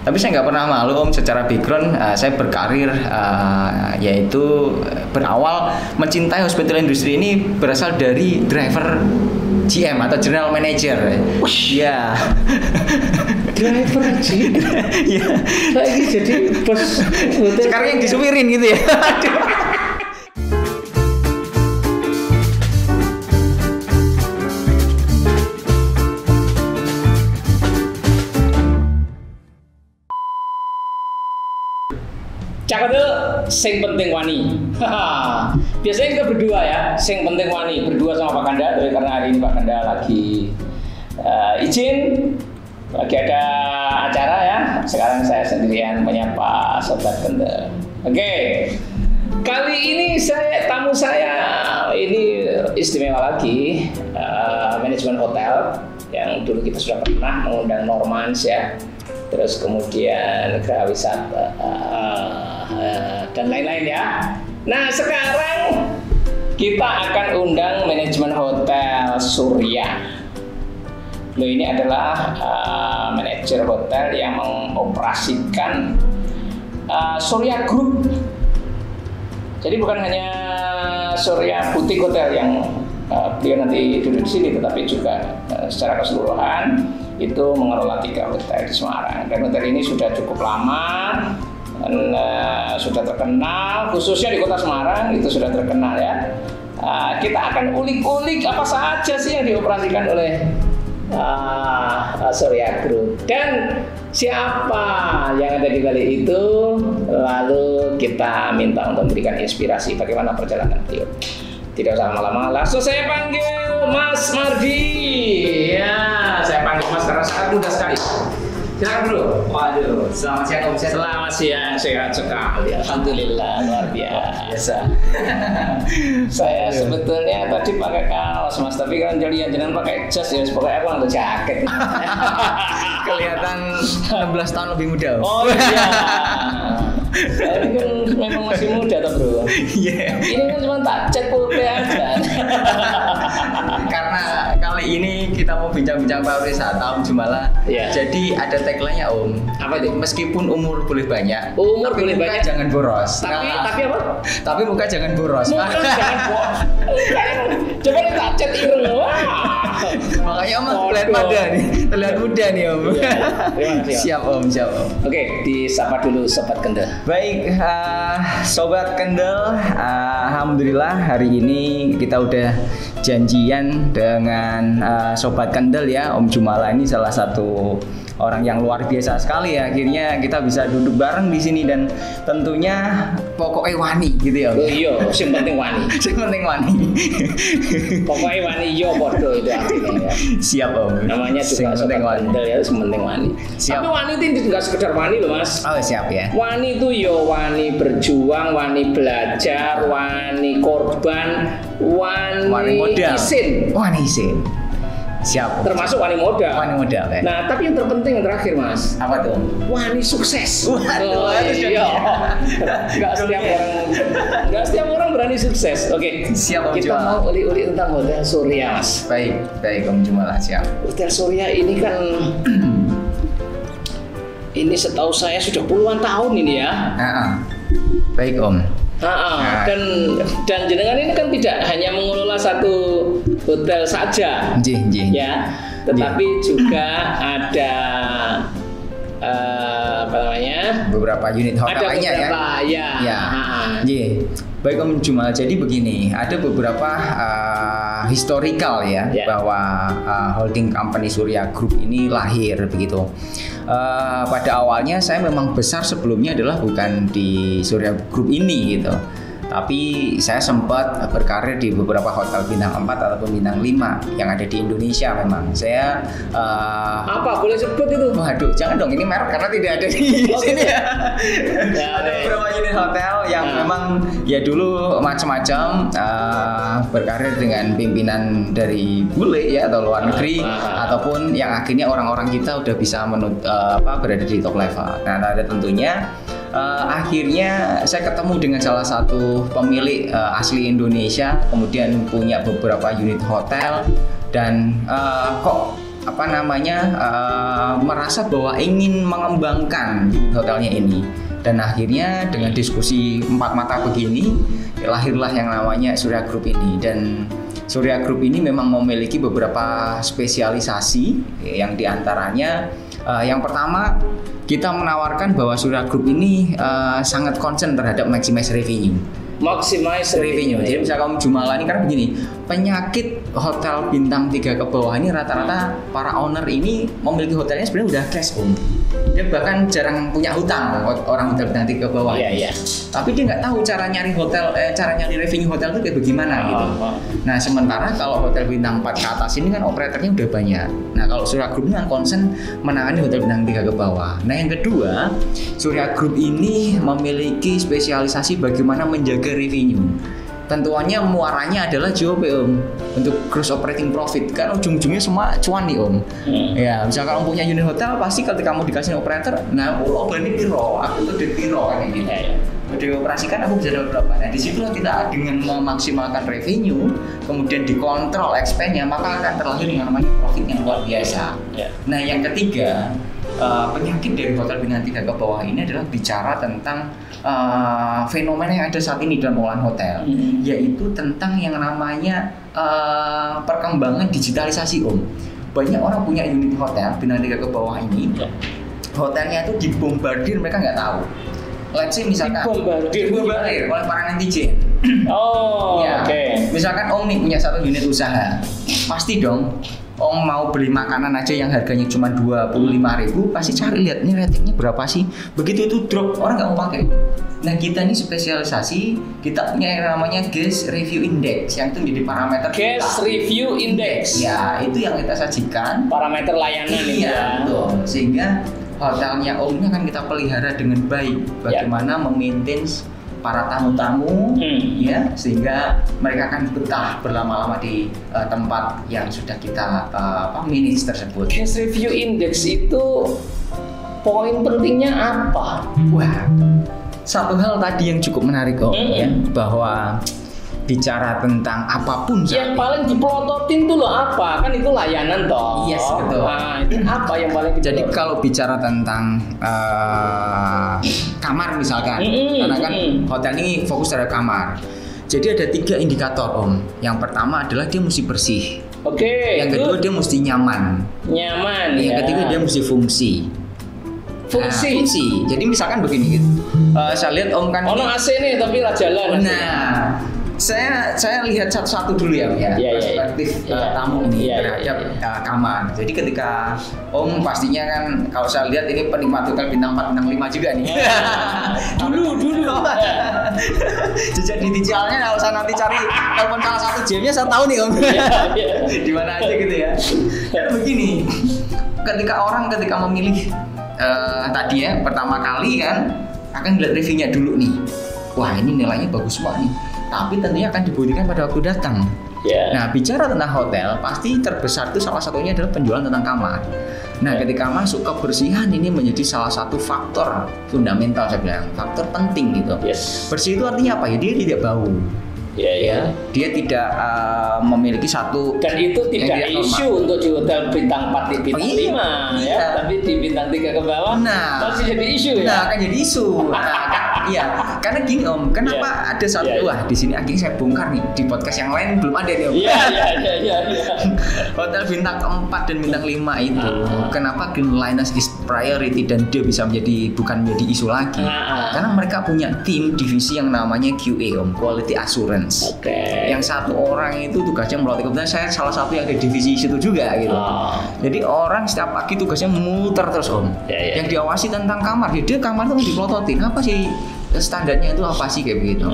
Tapi saya nggak pernah malu Om, secara background saya berkarir yaitu berawal mencintai hospital industry ini berasal dari driver GM atau General Manager. Ya. Driver GM. Ya. Lagi jadi bos. Sekarang yang disupirin gitu ya. Cakap tuh, sing penting wani. Biasanya kita berdua ya, sing penting wani berdua sama Pak Kanda. Tapi karena hari ini Pak Kanda lagi izin, lagi ada acara ya. Sekarang saya sendirian menyapa Sobat Kanda. Oke, kali ini tamu saya ini istimewa lagi, manajemen hotel yang dulu kita sudah pernah mengundang Normans ya. Terus kemudian Geraha Wisata dan lain-lain ya. Nah sekarang kita akan undang manajemen hotel Surya. Beliau ini adalah manajer hotel yang mengoperasikan Surya Group. Jadi bukan hanya Surya Boutique Hotel yang beliau nanti duduk di sini, tetapi juga secara keseluruhan itu mengelola 3 hotel di Semarang. Dan hotel ini sudah cukup lama dan sudah terkenal, khususnya di kota Semarang itu sudah terkenal ya. Kita akan ulik-ulik apa saja sih yang dioperasikan oleh Surya Group dan siapa yang ada di balik itu. Lalu kita minta untuk memberikan inspirasi bagaimana perjalanan beliau. Tidak usah lama-lama, langsung saya panggil Mas Mardi. Ya, saya panggil Mas karena sangat mudah sekali. Silakan dulu. Waduh, selamat siang Om. Selamat siang, sehat sekali. Alhamdulillah, luar biasa. Saya sebetulnya tadi pakai kaos Mas, tapi kan jangan pakai jas ya. Pokoknya aku nggak jaket. Kelihatan 16 tahun lebih muda Om. Oh iya. Saya ini kan memang masih muda toh bro. Iya. Ini kan cuma tak cat putih aja. Karena kali ini kita mau bincang-bincang pariwisata Om Jumala. Iya. Jadi ada tagline-nya Om. Apa itu? Meskipun umur boleh banyak, Umur tapi boleh muka banyak. jangan boros. Tapi apa? Tapi muka jangan boros. Muka jangan boros. Coba kita tak cat ireng. Wah. Makanya Om terlihat muda nih, terlihat muda nih Om. Iya. Terima kasih, Om. Siap Om, siap Om. Oke, disapa dulu Sobat Kendel. Baik, Sobat Kendel, alhamdulillah hari ini kita udah janjian dengan Sobat Kendel ya. Om Jumala ini salah satu orang yang luar biasa sekali ya. Akhirnya kita bisa duduk bareng di sini dan tentunya pokoknya wani gitu ya. Oh iya, yang penting wani. Yang penting wani. Pokoknya wani yo bodoh itu artinya ya. Siap Om. Namanya juga Sobat Kendel ya, yang penting wani. Siap. Tapi wani itu nggak sekedar wani loh Mas. Oh siap ya. Wani itu yo wani berjuang, wani belajar, wani korban, wani modal. isin. Wani isin. Siap. Termasuk wani modal. Wani modal ya. Nah, tapi yang terpenting yang terakhir Mas. Apa tuh? Wani sukses. Waduh, iya. Nggak setiap orang berani sukses. Oke. Siap Om Kita Jumala. mau uli-uli tentang Hotel Surya Mas. Baik, baik Om Jumala, siap. Hotel Surya ini kan ini setahu saya sudah puluhan tahun ini ya. Baik Om. Dan jenengan ini kan tidak hanya mengelola satu hotel saja, ya, tetapi juga ada apa namanya? Beberapa unit hotel lainnya ya. Baik Om Jumala, jadi begini, ada beberapa historical ya bahwa holding company Surya Group ini lahir begitu. Pada awalnya saya memang besar sebelumnya adalah bukan di Surya Group ini gitu. Tapi saya sempat berkarir di beberapa hotel bintang 4 ataupun bintang 5 yang ada di Indonesia memang. Saya apa boleh sebut itu? Waduh, jangan dong, ini merek karena tidak ada di sini ya. Ada beberapa unit hotel yang memang ya dulu macam-macam berkarir dengan pimpinan dari bule ya atau luar negeri ataupun yang akhirnya orang-orang kita udah bisa berada di top level. Nah, ada tentunya akhirnya saya ketemu dengan salah satu pemilik asli Indonesia, kemudian punya beberapa unit hotel dan kok merasa bahwa ingin mengembangkan hotelnya ini. Dan akhirnya dengan diskusi empat mata begini lahirlah yang namanya Surya Group ini. Dan Surya Group ini memang memiliki beberapa spesialisasi yang diantaranya yang pertama kita menawarkan bahwa Surya Group ini sangat concern terhadap maximize revenue. Maximize revenue. Jadi misalnya kamu Jumala ini karena begini, penyakit hotel bintang 3 ke bawah ini rata-rata para owner ini memiliki hotelnya sebenarnya udah cash dia bahkan jarang punya hutang orang hotel bintang 3 ke bawah. Iya. Tapi dia nggak tahu cara nyari revenue hotel itu kayak bagaimana gitu. Nah sementara kalau hotel bintang 4 ke atas ini kan operatornya udah banyak. Nah kalau Surya Group ini kan concern menangani hotel bintang 3 ke bawah. Nah yang kedua, Surya Group ini memiliki spesialisasi bagaimana menjaga revenue. Tentuannya muaranya adalah JOP untuk gross operating profit kan ujung-ujungnya semua cuan nih ya misalkan kamu punya unit hotel pasti ketika kamu dikasih operator berani piro aku tuh di piro kayak gitu udah dioperasikan aku bisa dapat berapa. Nah disitulah kita dengan memaksimalkan revenue kemudian dikontrol expense-nya maka akan terlahir yang namanya profit yang luar biasa. Nah yang ketiga penyakit dari hotel bintang 3 ke bawah ini adalah bicara tentang fenomena yang ada saat ini dalam pengelolaan hotel, yaitu tentang yang namanya perkembangan digitalisasi Banyak orang punya unit hotel bintang 3 ke bawah ini, hotelnya itu dibombardir mereka nggak tahu. Let's say misalkan dibombardir oleh para netizen. Misalkan nih punya satu unit usaha, pasti dong mau beli makanan aja yang harganya cuma 25.000 pasti cari lihat ini ratingnya berapa sih. Begitu itu drop orang nggak mau pakai. Nah kita ini spesialisasi kita punya yang namanya Guest Review Index yang itu menjadi parameter Guest Review Index. Ya itu yang kita sajikan parameter layanan ini ya. Betul. Sehingga hotelnya ini akan kita pelihara dengan baik. Bagaimana memaintain para tamu-tamu ya sehingga mereka akan betah berlama-lama di tempat yang sudah kita manage tersebut. Guest Review Index itu poin pentingnya apa? Wah, satu hal tadi yang cukup menarik ya bahwa bicara tentang apapun yang paling dipelototin tuh loh apa? Kan itu layanan toh. Yes, betul. Nah, itu apa yang paling jadi kalau bicara tentang kamar misalkan, karena kan hotel ini fokus terhadap kamar. Jadi ada 3 indikator Yang pertama adalah dia mesti bersih. Yang kedua dia mesti nyaman. Yang ketiga dia mesti fungsi. Fungsi. Jadi misalkan begini gitu. Saya lihat kan AC nih tapi lah jalan. Nah, saya lihat satu-satu dulu ya perspektif tamu ini terhadap kamar. Jadi ketika pastinya kan kalau saya lihat ini penikmat hotel bintang 4 bintang 5 juga nih. dulu jejak digitalnya kalau saya nanti cari telepon salah satu jamnya saya tahu nih di mana aja gitu ya. Begini, ketika memilih tadi ya pertama kali kan akan lihat reviewnya dulu nih. Wah ini nilainya bagus banget nih. Tapi tentunya akan dibuktikan pada waktu datang. Nah bicara tentang hotel pasti terbesar itu salah satunya adalah penjualan tentang kamar. Nah ketika masuk kebersihan ini menjadi salah satu faktor fundamental saya bilang, faktor penting gitu. Bersih itu artinya apa ya? Dia tidak bau. Dia tidak memiliki satu dan itu tidak isu untuk di hotel bintang 4 di bintang 5 tapi di bintang 3 ke bawah masih jadi isu ya. Nah akan jadi isu. Karena gini kenapa ada satu di sini akhirnya saya bongkar nih di podcast yang lain belum ada nih hotel bintang 4 dan bintang 5 itu kenapa cleanliness is priority dan dia bisa bukan menjadi isu lagi karena mereka punya tim divisi yang namanya QA quality assurance. Yang satu orang itu tugasnya melatih, kebetulan saya salah satu yang ada divisi situ juga gitu. Jadi orang setiap pagi tugasnya muter terus Yang diawasi tentang kamar, jadi kamar itu dipelototin apa sih standarnya itu apa sih kayak begitu.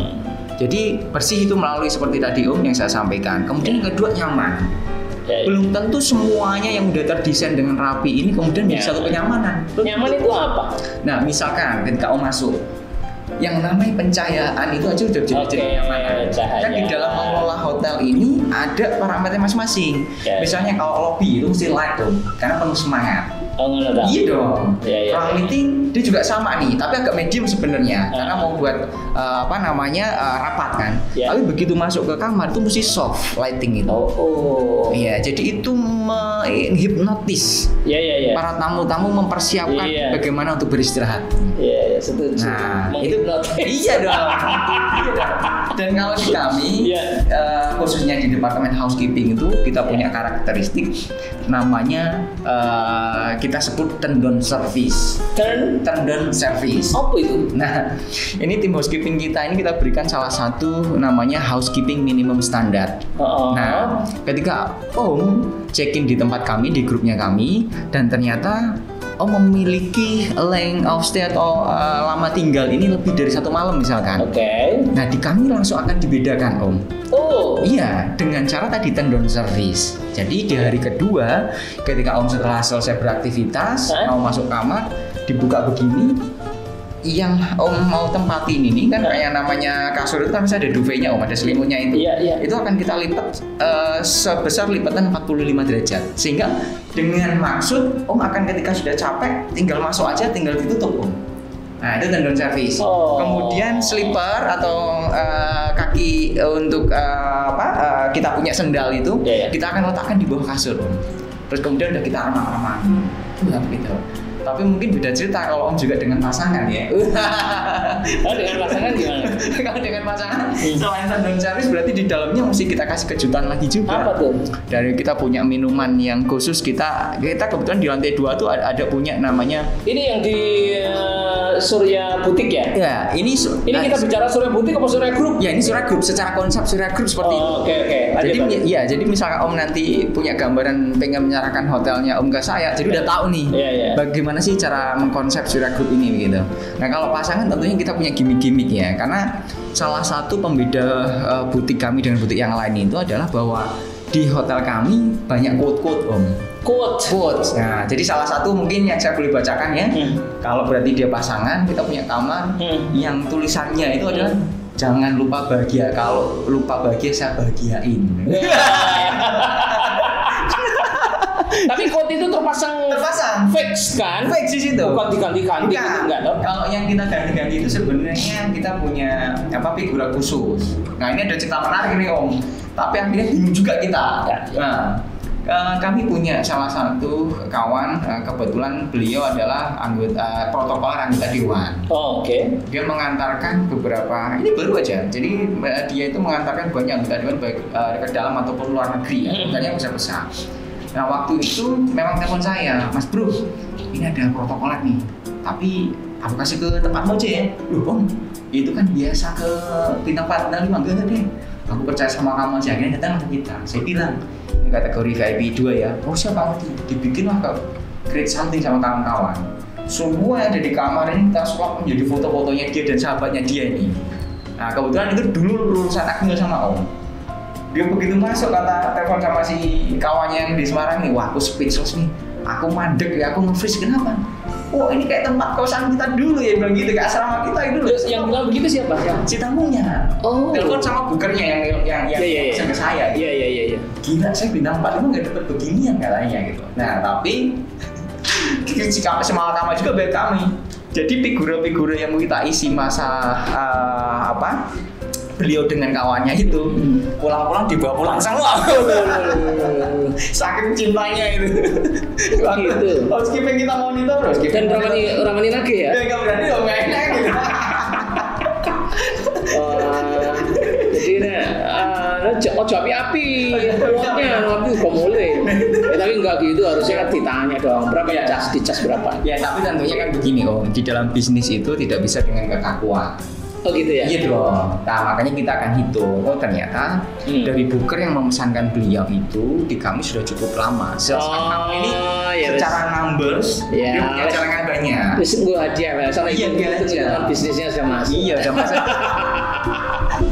Jadi bersih itu melalui seperti tadi yang saya sampaikan. Kemudian yang kedua nyaman. Belum tentu semuanya yang udah terdesain dengan rapi ini kemudian bisa satu kenyamanan. Nyaman itu apa? Nah misalkan ketika masuk yang namanya pencahayaan itu aja udah jadi kenyamanan. Kan di dalam mengelola hotel ini ada parameter masing-masing. Misalnya kalau lobby itu mesti light karena penuh semangat. Oh, ngono. Iya dong. Ya. Ruang meeting dia juga sama nih, tapi agak medium sebenarnya karena mau buat rapat kan. Yeah. Tapi begitu masuk ke kamar itu mesti soft lighting itu. Iya, jadi itu menghipnotis. Iya. Para tamu-tamu mempersiapkan bagaimana untuk beristirahat. Iya, setuju. Nah, itu iya dong. Dan kalau di kami khususnya di departemen housekeeping itu kita punya karakteristik namanya kita sebut turn-down service. Turn-down service. Apa itu? Nah, ini tim housekeeping kita ini kita berikan salah satu namanya housekeeping minimum standar. Nah, ketika Om check-in di tempat kami, di grupnya kami, dan ternyata Om memiliki length of stay atau lama tinggal ini lebih dari 1 malam misalkan. Oke. Nah, di kami langsung akan dibedakan Om. Oh. Iya, dengan cara tadi turn-down service. Jadi di hari kedua, ketika Om setelah selesai beraktivitas, mau masuk kamar, dibuka begini, yang Om mau tempatin ini kan kayak namanya kasur itu kan bisa ada duvetnya Om, ada selimutnya itu. Iya. Itu akan kita lipat sebesar lipatan 45 derajat. Sehingga dengan maksud Om akan ketika sudah capek tinggal masuk aja, tinggal ditutup Om. Nah, itu turn-down service. Kemudian slipper atau kaki untuk kita punya sendal itu kita akan letakkan di bawah kasur Om. Terus kemudian udah kita armah-armah. Gitu. Tapi mungkin beda cerita kalau Om juga dengan pasangan ya. Dengan pasangan gimana? Kalau dengan pasangan, selain turn-down service berarti di dalamnya mesti kita kasih kejutan lagi juga. Apa tuh? Dari kita punya minuman yang khusus kita kebetulan di lantai 2 tuh ada punya namanya. Ini yang di Surya Butik ya? Ya, ini kita bicara Surya Butik apa Surya Group? Ya, ini Surya Group, secara konsep Surya Group seperti itu. Oke. Jadi misalkan Om nanti punya gambaran pengen menyarankan hotelnya Om ke saya, jadi udah tahu nih bagaimana sih cara mengkonsep Surya Group ini begitu. Nah, kalau pasangan tentunya kita punya gimmick-gimmick ya, karena salah satu pembeda butik kami dengan butik yang lain itu adalah bahwa di hotel kami banyak quote-quote Om. Quote. Nah, jadi salah satu mungkin yang saya boleh bacakan ya. Kalau berarti dia pasangan, kita punya kamar yang tulisannya itu adalah jangan lupa bahagia. Kalau lupa bahagia saya bahagiain. Tapi quote itu terpasang fix kan? Fix di situ. Bukan diganti-ganti gitu enggak toh? Kalau yang kita ganti-ganti itu sebenarnya kita punya figura khusus. Nah, ini ada cerita menarik nih Om. Tapi akhirnya bingung juga kita. Nah, kami punya salah satu kawan, kebetulan beliau adalah anggota protokoler anggota dewan. Oke. Dia mengantarkan beberapa, ini baru aja. Jadi dia itu mengantarkan banyak anggota dewan baik ke dalam ataupun luar negeri ya, anggotanya besar-besar. Nah, waktu itu memang telepon saya, Mas Bro, ini ada protokoler nih, tapi aku kasih ke tempatmu aja ya. Loh Om, itu kan biasa ke bintang 4, bintang 5, enggak deh. Aku percaya sama kamu aja, akhirnya datang ke kita. Saya bilang, ini kategori VIP 2 ya. Oh siapa? Dibikinlah ke create something sama kawan-kawan. Semua yang ada di kamar ini kita swap menjadi foto-fotonya dia dan sahabatnya dia ini. Nah, kebetulan itu dulu lulusan Akmil sama Om. Dia begitu masuk kata telepon sama si kawannya yang di Semarang nih, wah aku speechless nih, aku mandek ya, aku nge-freeze. Kenapa? Oh ini kayak tempat kosan kita dulu ya, bilang gitu, kayak asrama kita itu. Terus yang bilang begitu siapa? Si tamunya. Telepon sama bukernya yang pesan ke saya. Iya. Gila, saya bintang 4 itu nggak dapat beginian katanya gitu. Nah tapi semalakama juga buat kami. Jadi figura-figura yang mau kita isi masa beliau dengan kawannya itu pulang-pulang dibawa pulang semua. Saking cintanya itu. Gitu. Housekeeping kita monitor terus. Dan ramani lagi ya? Enggak berani dong, enggak enak gitu. Jadi ojo api-api, uangnya api kok mulai. Tapi enggak gitu, harusnya kan ditanya dong berapa ya dicas berapa. Ya tapi tentunya kan begini Om, di dalam bisnis itu tidak bisa dengan kekakuan. Oh gitu ya? Iya dong. Nah makanya kita akan hitung. Oh ternyata dari booker yang memesankan beliau itu di kami sudah cukup lama. Ini secara numbers dia punya cadangan banyak. Terus gue hadiah lah. Soalnya itu bisnisnya sudah masuk. Iya sudah masuk.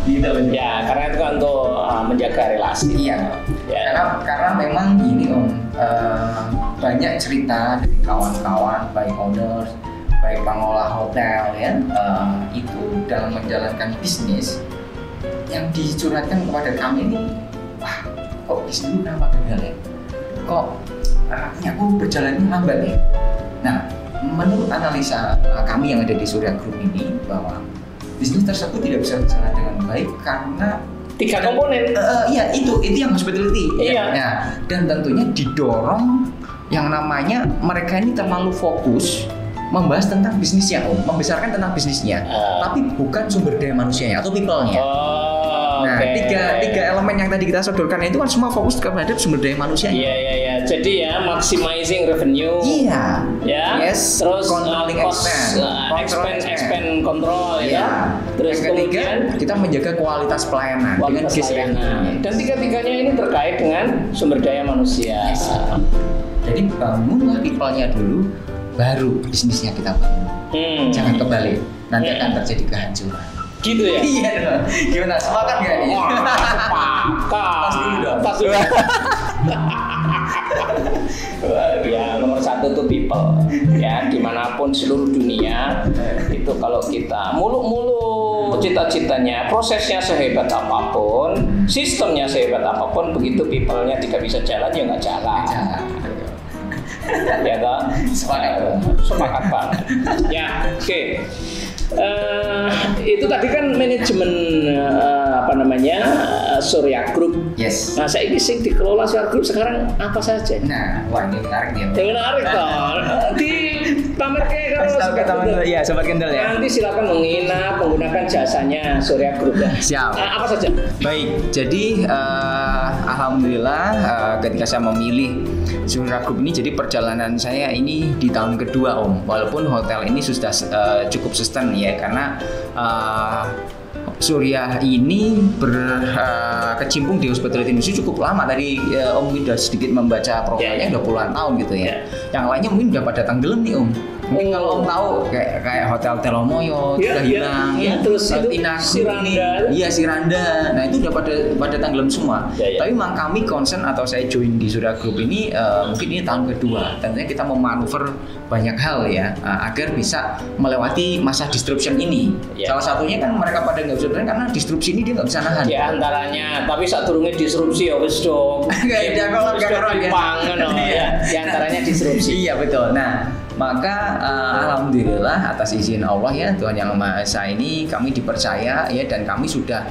Gitu. Ya karena itu kan untuk menjaga relasi. Iya. Karena memang ini Om, banyak cerita dari kawan-kawan baik owners, baik pengelola hotel ya, itu dalam menjalankan bisnis yang dicurhatkan kepada kami ini, wah kok bisnis lu kenapa gagal ya? Kok artinya aku berjalannya lambat ya. Nah, menurut analisa kami yang ada di Surya Group ini bahwa bisnis tersebut tidak bisa berjalan dengan baik karena 3 komponen. Iya, itu yang hospitality. Iya. Ya. Dan tentunya didorong yang namanya mereka ini terlalu fokus membahas tentang bisnisnya, membesarkan tentang bisnisnya, tapi bukan sumber daya manusianya atau people-nya. Nah, tiga elemen yang tadi kita sodorkan itu kan semua fokus kepada sumber daya manusianya. Iya. Jadi ya maximizing revenue. Iya. Ya. Yes. Terus controlling expense control ya. Terus kemudian kita menjaga kualitas pelayanan dengan pelayanan. Dan tiga-tiganya ini terkait dengan sumber daya manusia. Yes. Jadi bangunlah people-nya dulu, baru bisnisnya kita bangun. Jangan kebalik, nanti akan terjadi kehancuran. Gitu ya? Iya dong. Gimana? Sepakat nggak nih? Sepakat. Tas dulu dong. Tas dulu. Ya, nomor 1 tuh people. Ya, dimanapun seluruh dunia itu kalau kita muluk-muluk cita-citanya, prosesnya sehebat apapun, sistemnya sehebat apapun, begitu people-nya tidak bisa jalan ya nggak jalan. Ya toh? Sepakat banget. Ya, oke. Itu tadi kan manajemen Surya Group. Yes. Nah, saya ini sing dikelola Surya Group sekarang apa saja? Nah, wah ini menarik ya. Menarik toh. Di pamerke kalau ya, sobat kendel ya. Nanti silakan menginap menggunakan jasanya Surya Group ya. Siap. Apa saja? Baik. Jadi alhamdulillah ketika saya memilih Surya Group ini, jadi perjalanan saya ini di tahun kedua Om. Walaupun hotel ini sudah cukup sustain ya, karena Surya ini berkecimpung di hospitality industry cukup lama. Tadi Om sudah sedikit membaca profilnya, udah puluhan tahun gitu ya. Yang lainnya mungkin udah pada tenggelam nih Om. Mungkin kalau Om tahu kayak Hotel Telomoyo sudah hilang, terus itu Siranda. Iya, Siranda. Nah, itu udah pada tenggelam semua. Tapi memang kami concern atau saya join di Surya Group ini mungkin ini tahun kedua. Tentunya kita memanuver banyak hal ya agar bisa melewati masa disruption ini. Salah satunya kan mereka pada nggak bisa berani karena disrupsi ini dia nggak bisa nahan. Di antaranya, tapi saat turunnya disrupsi ya wis dong. Kayak kalau ya. Di antaranya disrupsi. Iya betul. Nah, maka alhamdulillah atas izin Allah ya Tuhan Yang Maha Esa ini kami dipercaya ya, dan kami sudah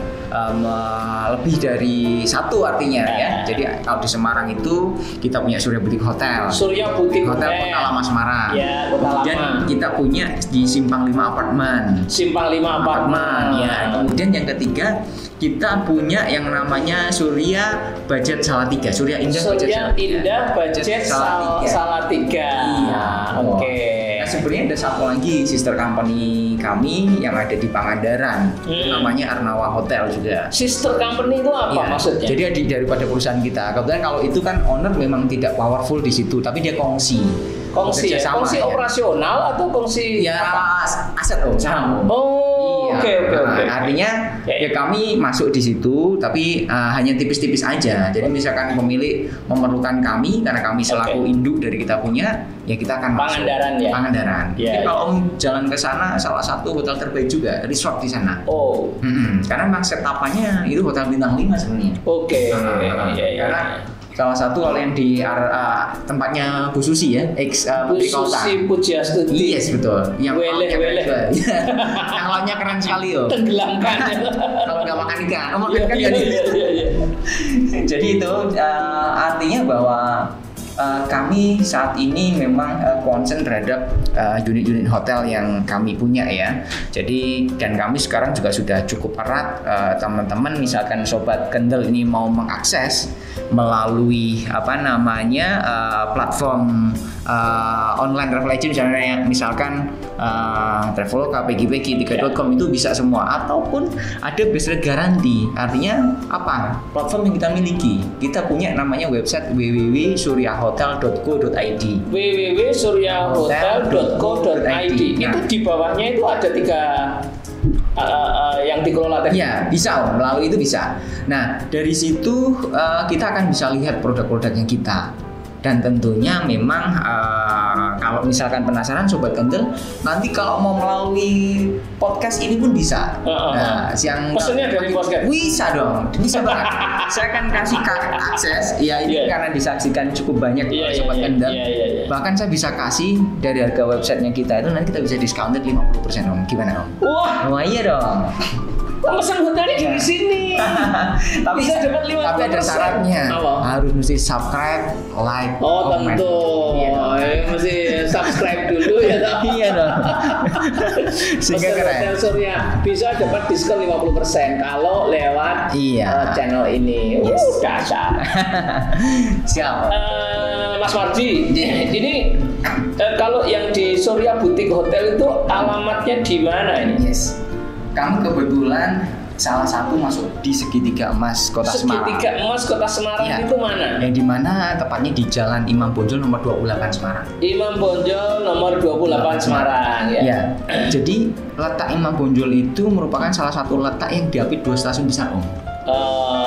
lebih dari satu artinya ya. Jadi kalau di Semarang itu kita punya Surya Boutique Hotel. Surya Boutique Hotel Kota Lama Semarang. Ya, Kota Lama. Kemudian kita punya di Simpang 5 Apartemen. Simpang 5 Apartemen. Ya. Kemudian yang ketiga kita punya yang namanya Surya Budget Salatiga. Surya Indah Budget Salatiga. Iya. Oke. Nah, sebenarnya ada satu lagi sister company kami yang ada di Pangandaran. Itu namanya Arnawa Hotel juga. Sister company itu apa maksudnya? Jadi daripada perusahaan kita. Kebetulan kalau itu kan owner memang tidak powerful di situ, tapi dia kongsi operasional atau kongsi aset saham. Oke. Artinya ya kami masuk di situ, tapi hanya tipis-tipis aja. Jadi misalkan pemilik memerlukan kami karena kami selaku induk dari kita punya, ya kita akan Pangandaran masuk. Ya. Pangandaran. Kalau Om jalan ke sana, salah satu hotel terbaik juga, resort di sana. Karena memang setup-nya itu hotel bintang 5 sebenarnya. Oke. Karena salah satu kalau yang di tempatnya Bu Susi ya, Bu Susi Pujiastuti. Yes, betul. Yang Weleh. Yang lautnya keren sekali loh. Tenggelamkan. Kalau nggak makan ikan, makan ikan jadi. Jadi itu artinya bahwa kami saat ini memang concern terhadap unit-unit hotel yang kami punya ya. Jadi dan kami sekarang juga sudah cukup erat, teman-teman misalkan sobat kendel ini mau mengakses melalui platform online travel agent misalkan Traveloka, PGPG, Tiket.com itu bisa semua, ataupun ada best rate garanti. Artinya apa? Platform yang kita miliki. Kita punya namanya website www.suryahotel.co.id. www.suryahotel.co.id. Itu di bawahnya itu ada 3 yang dikelola tadi. Ya, bisa melalui itu bisa. Nah, dari situ kita akan bisa lihat produk-produknya kita. Dan tentunya memang kalau misalkan penasaran Sobat Kendel, nanti kalau mau melalui podcast ini pun bisa. Nah, yang pesennya dari podcast bisa dong, bisa banget. Saya akan kasih akses. Ya ini karena disaksikan cukup banyak Sobat Kendel. Bahkan saya bisa kasih dari harga websitenya kita itu nanti kita bisa discounted 50% Om. Gimana Om? Wah, iya dong. Pesan hotelnya di sini. Tapi bisa dapat 50%. Tapi ada syaratnya. Harus mesti subscribe, like, comment. Tentu. Mesti subscribe dulu ya toh. Iya dong. Sehingga keren. Hotel Surya bisa dapat diskon 50% kalau lewat channel ini. Dasar. Siap. Mas Marji, ini kalau yang di Surya Butik Hotel itu alamatnya di mana ini? Yes. Kami kebetulan salah satu masuk di Segitiga Emas Kota Semarang. Segitiga Emas Kota Semarang itu mana? Yang di mana tepatnya di Jalan Imam Bonjol nomor 28 Semarang. Imam Bonjol nomor 28 Semarang ya. Jadi letak Imam Bonjol itu merupakan salah satu letak yang diapit 2 stasiun besar Om.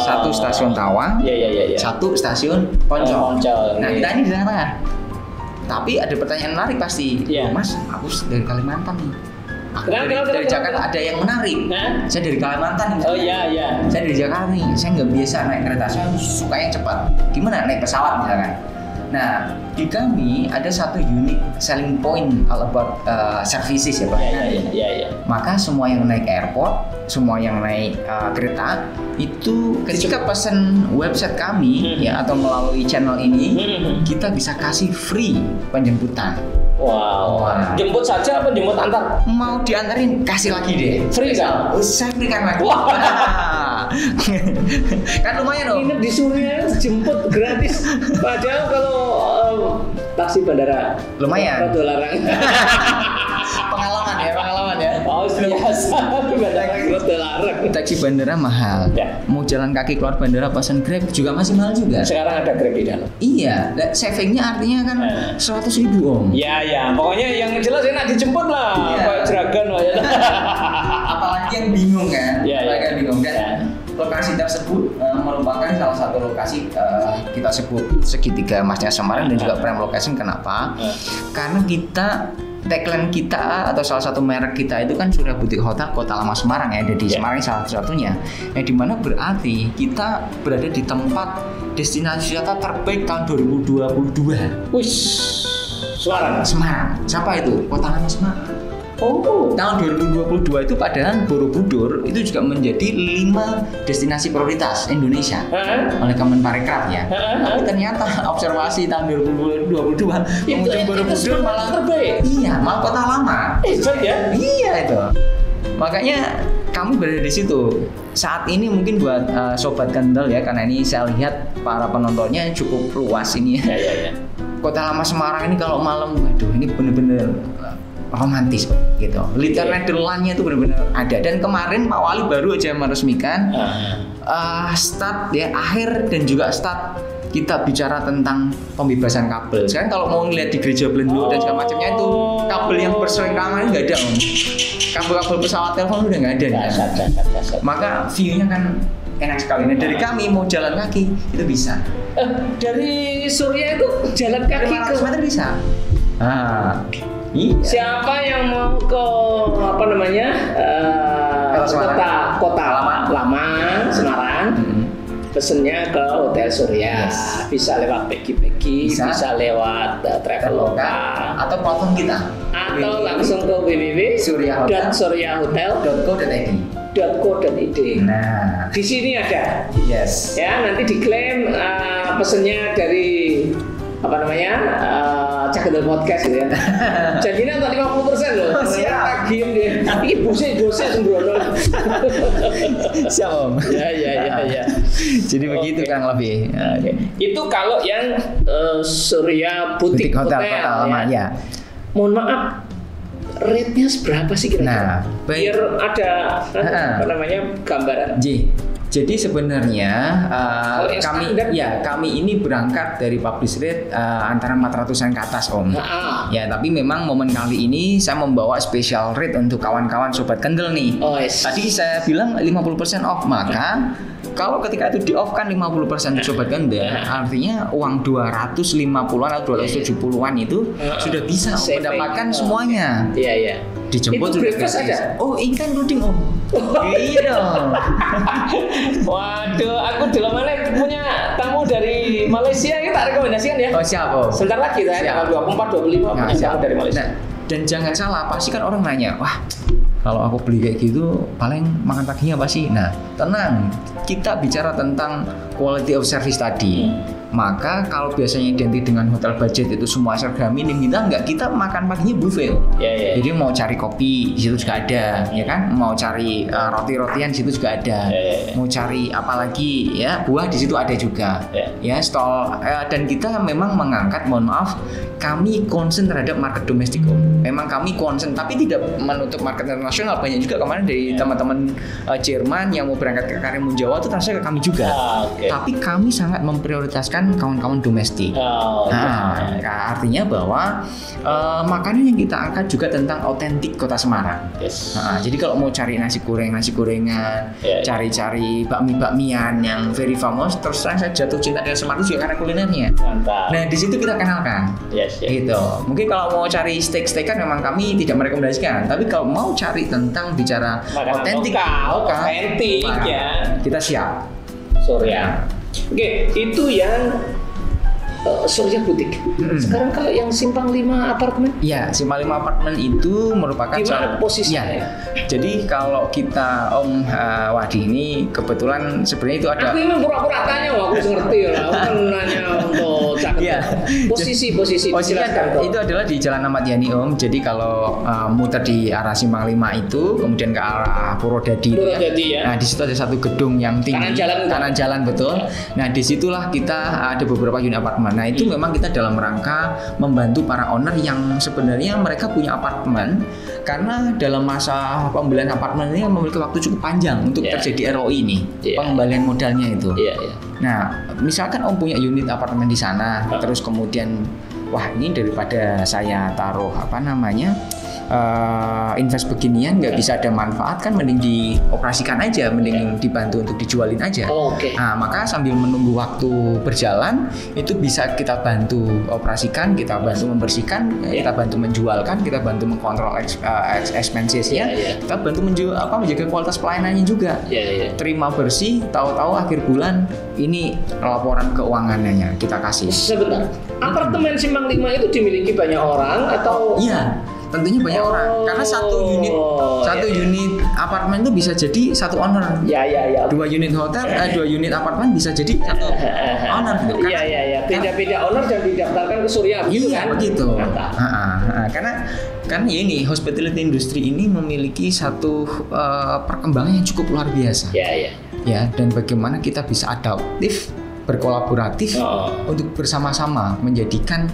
Satu stasiun Tawang, satu stasiun Poncol. Nah kita ini di tengah-tengah. Tapi ada pertanyaan menarik pasti. Mas, aku dari Kalimantan nih. Dari Jakarta ada yang menarik. Saya dari Kalimantan. Saya dari Jakarta nih. Saya nggak biasa naik kereta. Saya suka yang cepat. Gimana naik pesawat misalkan? Nah, di kami ada satu unique selling point all about services ya Pak. Maka semua yang naik airport, semua yang naik kereta itu ketika pesan website kami ya atau melalui channel ini kita bisa kasih free penjemputan. Wow. Jemput saja apa jemput antar? Mau diantarin kasih lagi deh. Free kan? Saya berikan lagi. Kan lumayan dong. Nginep di Surya jemput gratis. Padahal kalau taksi bandara lumayan. Rada larang. Pengalaman ya. Oh biasa. Bandara rada larang. Taksi bandara mahal. Mau jalan kaki keluar bandara pesan Grab juga masih mahal juga. Sekarang ada Grab di dalam. Iya. Savingnya artinya kan 100.000 Om. Ya. Pokoknya yang jelas enak dijemput lah. Kayak jeragan lah ya. Apalagi yang bingung kan. Apalagi yang bingung kan. Lokasi tersebut merupakan salah satu lokasi kita sebut Segitiga Emasnya Semarang dan juga prime location. Kenapa? Karena tagline kita atau salah satu merek kita itu kan Surya Butik Hotel Kota Lama Semarang ya, ada di Semarang salah satunya. Yang dimana berarti kita berada di tempat destinasi wisata terbaik tahun 2022. Semarang. Siapa itu? Kota Lama Semarang. Tahun 2022 itu padahal Borobudur itu juga menjadi 5 destinasi prioritas Indonesia oleh Kemenparekraf ya. Tapi ternyata observasi tahun 2022 kemudian Borobudur malah terbaik. Iya, malah Kota Lama. Hebat ya? Iya itu. Makanya kami berada di situ. Saat ini mungkin buat Sobat Kendel ya, karena ini saya lihat para penontonnya cukup luas ini. Ya. Kota Lama Semarang ini kalau malam, waduh ini bener-bener romantis gitu. Nederlandnya itu benar-benar ada. Dan kemarin Pak Wali baru aja meresmikan start ya, akhir dan juga start kita bicara tentang pembebasan kabel. Sekarang kalau mau ngeliat di gereja Belendo dan segala macamnya itu kabel yang berseliweran nggak ada Om. Kabel-kabel pesawat telepon udah nggak ada. Maka view-nya kan enak sekali. Nah dari kami mau jalan kaki itu bisa. Dari Surya itu jalan kaki ke 500 meter bisa. Siapa yang mau ke kota lama Semarang, pesennya ke Hotel Surya. Bisa lewat Peggy, bisa lewat Traveloka atau platform kita, atau langsung ke www.suryahotel.co.id. Nah, di sini ada. Yes. Ya, nanti diklaim pesennya dari Cakadel Podcast gitu ya. Janjinya untuk 50% loh. Siap. Tagih dia. Ini bosnya sembrono. Siap Om. Ya. Jadi begitu Kang lebih. Itu kalau yang Surya Butik Hotel Kota Lama ya. Mohon maaf, rate-nya seberapa sih kira-kira? Nah, biar ada gambaran. Jadi sebenarnya kami ini berangkat dari publish rate antara 400-an ke atas Om. Ya, tapi memang momen kali ini saya membawa special rate untuk kawan-kawan sobat kendel nih. Tadi saya bilang 50% off, maka kalau ketika itu di off kan 50% sobat kendel, artinya uang 250-an atau 270-an itu sudah bisa mendapatkan semuanya. Iya. Dijemput itu breakfast ada? Oh, ini kan loading Om. Iya dong. Waduh, aku dulu mana punya tamu dari Malaysia, kita rekomendasikan ya. Siap Om. Sebentar lagi tanggal 24, 25 punya tamu dari Malaysia. Dan jangan salah, pasti kan orang nanya, wah kalau aku beli kayak gitu paling makan paginya apa sih? Nah, tenang, kita bicara tentang quality of service tadi. Maka kalau biasanya identik dengan hotel budget itu semua serga minim, kita makan paginya buffet. Jadi mau cari kopi di situ juga ada, ya kan? Mau cari roti-rotian di situ juga ada. Mau cari apalagi ya, buah di situ ada juga. Ya, stall dan kita memang mengangkat, mohon maaf, kami concern terhadap market domestik Om. Memang kami concern, tapi tidak menutup market internasional. Banyak juga kemarin dari teman-teman Jerman yang mau berangkat ke Karimun Jawa itu transfer ke kami juga. Tapi kami sangat memprioritaskan kawan-kawan domestik. Artinya bahwa makanan yang kita angkat juga tentang otentik Kota Semarang. Jadi kalau mau cari nasi gorengan, cari-cari bakmian yang very famous, terus terang saya jatuh cinta dengan Semarang juga karena kulinernya. Mantap. Nah, di situ kita kenalkan. Gitu. Mungkin kalau mau cari steak-steakan memang kami tidak merekomendasikan, tapi kalau mau cari tentang bicara otentik ya, kita siap. Surya. Oke, itu yang Surya Butik. Sekarang kalau yang Simpang 5 apartemen? Ya, Simpang 5 apartemen itu merupakan gimana posisinya? Jadi kalau kita Om Wadi ini kebetulan sebenarnya itu ada. Aku ini pura-pura tanya, aku ngerti ya. Aku kan nanya untuk posisi itu adalah di Jalan Ahmad Yani Om. Jadi kalau muter di arah Simpang 5 itu, kemudian ke arah Purwodadi. Nah, di situ ada satu gedung yang tinggi. Kanan jalan betul. Nah, disitulah kita ada beberapa unit apartemen. Nah, itu memang kita dalam rangka membantu para owner yang sebenarnya mereka punya apartemen, karena dalam masa pembelian apartemen ini memiliki waktu cukup panjang untuk terjadi ROI nih, pengembalian modalnya itu. Nah, misalkan Om punya unit apartemen di sana, terus kemudian wah ini daripada saya taruh invest beginian nggak bisa ada manfaat, kan mending dioperasikan aja, mending dibantu untuk dijualin aja. Nah, maka sambil menunggu waktu berjalan itu bisa kita bantu operasikan, kita bantu membersihkan, kita bantu menjualkan, kita bantu mengkontrol expenses-nya, kita bantu menjaga kualitas pelayanannya juga. Terima bersih, tahu-tahu akhir bulan ini laporan keuangannya kita kasih. Sebentar, apartemen Simpang 5 itu dimiliki banyak orang atau? Iya. Tentunya banyak orang, karena satu unit apartemen itu bisa jadi satu owner. Dua unit hotel, dua unit apartemen bisa jadi satu owner. Beda-beda owner dan didaftarkan ke Surya. Begitu. Karena ini hospitality industry ini memiliki satu perkembangan yang cukup luar biasa. Ya, dan bagaimana kita bisa adaptif, berkolaboratif untuk bersama-sama menjadikan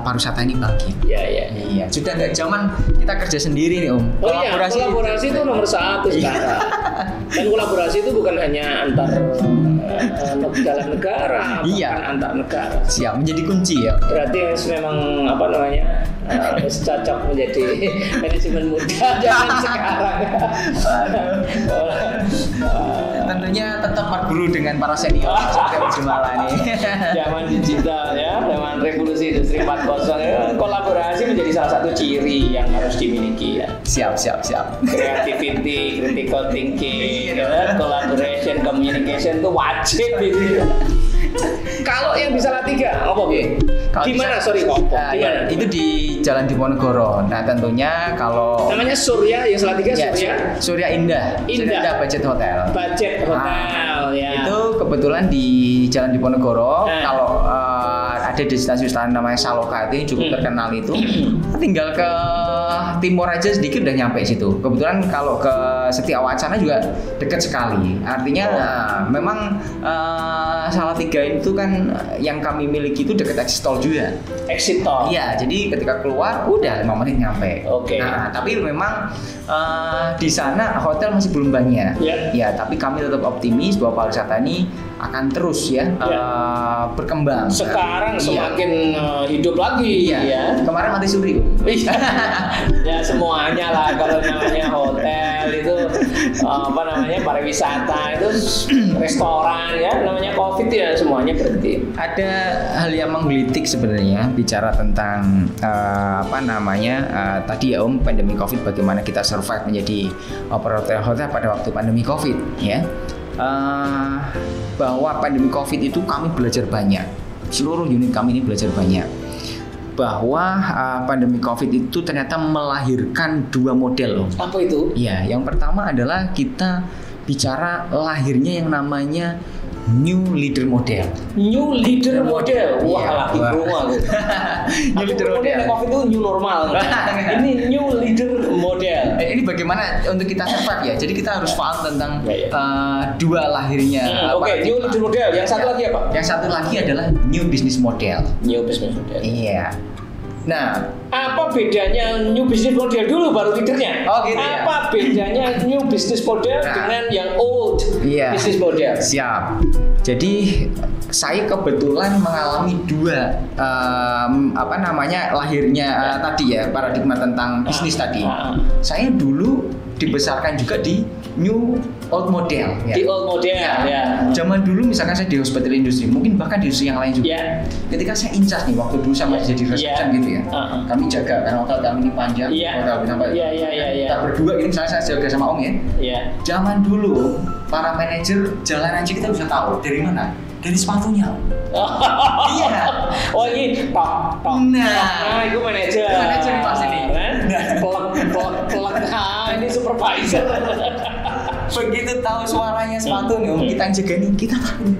pariwisata ini bangkit. Iya. Sudah nggak zaman kita kerja sendiri nih Om. Kolaborasi itu nomor 1 sekarang. Dan kolaborasi itu bukan hanya antar dalam negara, antar negara. Siap, menjadi kunci ya. Berarti memang cocok menjadi manajemen muda zaman sekarang. Tentunya tetap berguru dengan para senior seperti Jumala nih. Zaman digital ya, zaman revolusi industri 4.0 ya, kolaborasi menjadi salah satu ciri yang harus dimiliki ya. Siap. Creativity, critical thinking, collaboration, communication itu wajib gitu. Kalau yang di Salatiga, apa Bi? Gimana? Gimana? Itu di Jalan Diponegoro. Nah, tentunya kalau namanya Surya, yang Salatiga Surya Indah Budget Hotel. Itu kebetulan di Jalan Diponegoro. Kalau ada destinasi wisata namanya Saloka itu cukup terkenal itu, tinggal ke timur aja sedikit udah nyampe situ. Kebetulan kalau ke Setiawacana juga dekat sekali. Artinya memang Salatiga itu kan yang kami miliki itu dekat exit tol juga. Exit tol. Iya, jadi ketika keluar udah 5 menit nyampe. Oke. Nah, tapi memang di sana hotel masih belum banyak. Ya, tapi kami tetap optimis bahwa pariwisata ini akan terus berkembang. Sekarang semakin hidup lagi ya. Kemarin mati suri. Ya semuanya lah kalau namanya hotel itu pariwisata itu restoran ya, namanya Covid ya semuanya berhenti. Ada hal yang menggelitik sebenarnya bicara tentang tadi ya Om, pandemi Covid, bagaimana kita survive menjadi operator hotel pada waktu pandemi Covid ya. Bahwa pandemi Covid itu kami belajar banyak. Seluruh unit kami ini belajar banyak. Bahwa pandemi Covid itu ternyata melahirkan 2 model loh. Apa itu? Ya, yang pertama adalah kita bicara lahirnya yang namanya New Leader Model. New Leader Model. Wah, lagi promo aku. New Leader Model. Covid itu new normal. Ini New Leader Model. Ini bagaimana untuk kita survive ya. Jadi kita harus paham tentang 2 lahirnya. Oke, New Leader Model. Yang satu lagi apa? Yang satu lagi adalah New Business Model. New Business Model. Iya. Nah, apa bedanya New Business Model dulu baru leadernya? Oh gitu ya. Apa bedanya New Business Model dengan yang Old Business Model? Siap. Jadi saya kebetulan mengalami 2 lahirnya tadi ya, paradigma tentang bisnis tadi. Saya dulu dibesarkan juga di New Old Model ya. Di Old Model ya. Zaman dulu misalkan saya di hospital industry, mungkin bahkan di industri yang lain juga. Ketika saya incas nih, waktu dulu sama jadi reception gitu ya. Kami jaga kan hotel kami ini panjang, hotel sampai kita berdua ini, misalnya saya jaga sama Om ya. Zaman dulu para manajer jalan aja kita bisa tahu dari mana? Dari sepatunya. Iya. Oh ini tok. Nah, itu manajer. Manajer pas ini. Pelak. Ini supervisor. Begitu tahu suaranya sepatu nih, Om, kita jaga nih, kita tahu.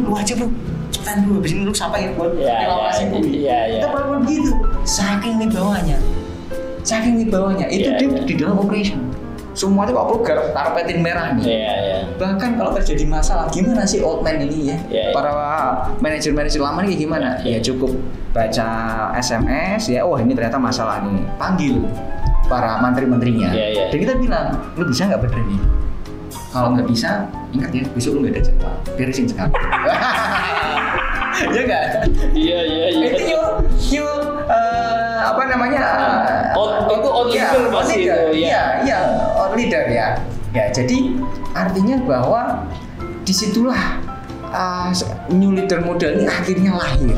Lu aja bro, cepetan dulu, abis ini lu sapa ya buat relokasi Bu. Kita perlu begitu. Saking wibawanya. Itu dia di dalam operation. Semua itu kalau perlu karpetin merah nih. Bahkan kalau terjadi masalah, gimana sih old man ini ya? Para manajer-manajer lama nih gimana? Ya cukup baca SMS ya, ini ternyata masalah nih. Panggil para menteri-menterinya. Dan kita bilang, lu bisa nggak bener nih? Kalau nggak bisa, ingat ya, besok lu nggak ada jadwal, beresin sekarang. Ya nggak? Iya. Itu Itu on leader masih itu. Iya, on leader ya. Ya, jadi artinya bahwa disitulah New Leader Model ini akhirnya lahir.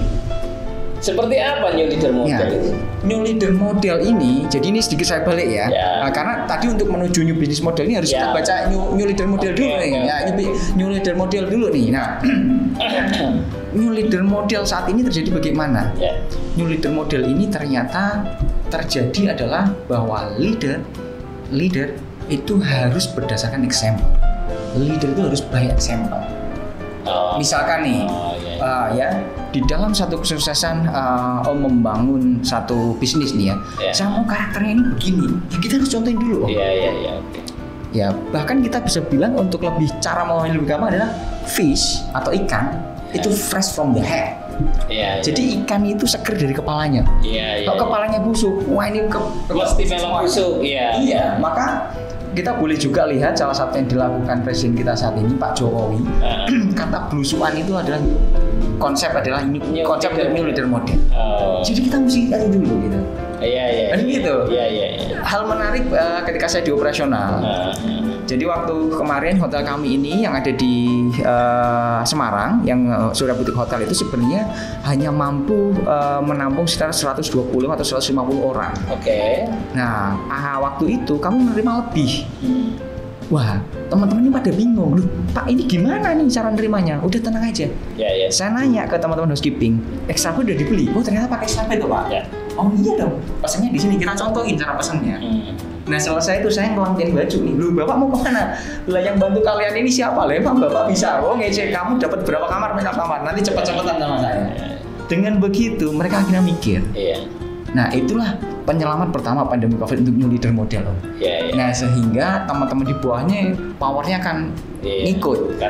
Seperti apa New Leader Model itu? New Leader Model ini, jadi ini sedikit saya balik ya. Karena tadi untuk menuju New Business Model ini harus kita baca New Leader Model dulu nih. New Leader Model dulu nih. Nah, New Leader Model saat ini terjadi bagaimana? New Leader Model ini ternyata terjadi adalah bahwa leader itu harus berdasarkan example. Leader itu harus by example. Misalkan nih, di dalam satu kesuksesan Om membangun satu bisnis nih ya, saya mau karakternya ini begini, ya kita harus contohin dulu. Ya, bahkan kita bisa bilang untuk lebih cara memahami lebih gampang adalah fish atau ikan itu fresh from the head. Jadi ikan itu seger dari kepalanya. Kalau kepalanya busuk, wah ini mesti memang busuk. Iya, maka kita boleh juga lihat salah satu yang dilakukan presiden kita saat ini Pak Jokowi. Kata belusuan itu adalah konsep New Leader Model. Jadi kita mesti ada dulu gitu. Gitu. Hal menarik ketika saya di operasional. Jadi waktu kemarin hotel kami ini yang ada di Semarang, yang Surya Boutique Hotel itu sebenarnya hanya mampu menampung sekitar 120 atau 150 orang. Nah, waktu itu kami menerima lebih. Wah, teman-teman ini pada bingung, loh Pak ini gimana nih cara nerimanya? Udah tenang aja. Saya nanya ke teman-teman housekeeping, extra udah dibeli? Oh ternyata pakai extra itu Pak. Oh iya dong, pesannya di sini, kita contohin cara pesannya. Nah selesai itu saya ngelangkin baju nih, lu Bapak mau kemana? Lah yang bantu kalian ini siapa? Lah emang Bapak bisa, ngecek kamu dapat berapa kamar, berapa kamar, nanti cepet-cepetan sama saya. Dengan begitu mereka akhirnya mikir. Nah itulah penyelamat pertama pandemi COVID untuk new leader model. Nah sehingga teman-teman di bawahnya powernya akan ikut.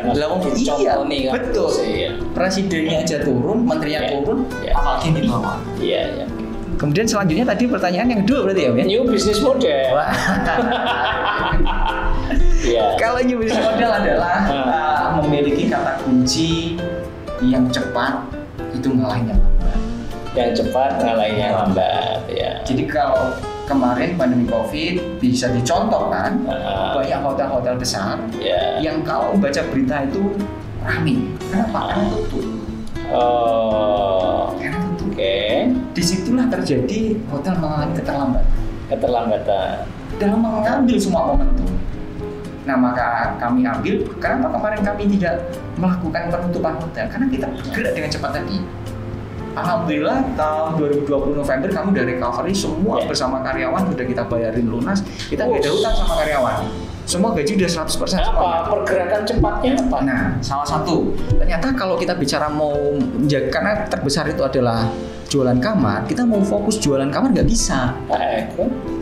Iya betul. Presidennya aja turun, menterinya turun, apalagi di bawah. Kemudian selanjutnya tadi pertanyaan yang kedua berarti ya? New business model. Kalau new business model adalah memiliki kata kunci yang cepat itu ngalahin yang lambat. Yang cepat ngalahin yang lambat ya. Jadi kalau kemarin pandemi COVID bisa dicontohkan banyak hotel-hotel besar yang kalau baca berita itu ramai. Kenapa? Karena tutup. Disitulah terjadi hotel mengalami keterlambatan dalam mengambil semua momentum. Nah maka kami ambil, kenapa kemarin kami tidak melakukan penutupan hotel? Karena kita bergerak dengan cepat tadi. Alhamdulillah tahun 2020 November kami udah recovery semua bersama karyawan, sudah kita bayarin lunas, kita nggak ada hutang sama karyawan. Semua gaji udah 100%. Apa pergerakan cepatnya apa? Nah, salah satu ternyata kalau kita bicara mau karena terbesar itu adalah jualan kamar, kita mau fokus jualan kamar nggak bisa.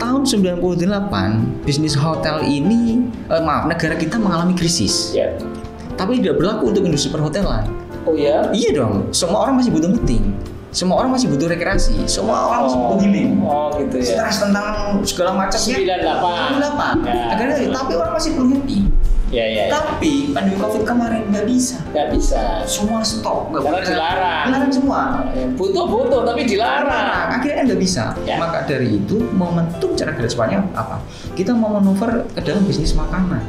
Tahun 98 bisnis hotel ini, negara kita mengalami krisis. Tapi tidak berlaku untuk industri perhotelan. Oh ya? Iya dong. Semua orang masih butuh meeting. Semua orang masih butuh rekreasi. Semua orang masih butuh healing. Gitu ya. Stres tentang segala macamnya. 98. Tapi orang masih belum happy. Tapi pandemi COVID kemarin nggak bisa. Semua stop. Karena dilarang. Dilarang semua. Butuh tapi dilarang. Akhirnya nggak bisa. Maka dari itu momentum cara kerjanya apa? Kita mau manuver ke dalam bisnis makanan.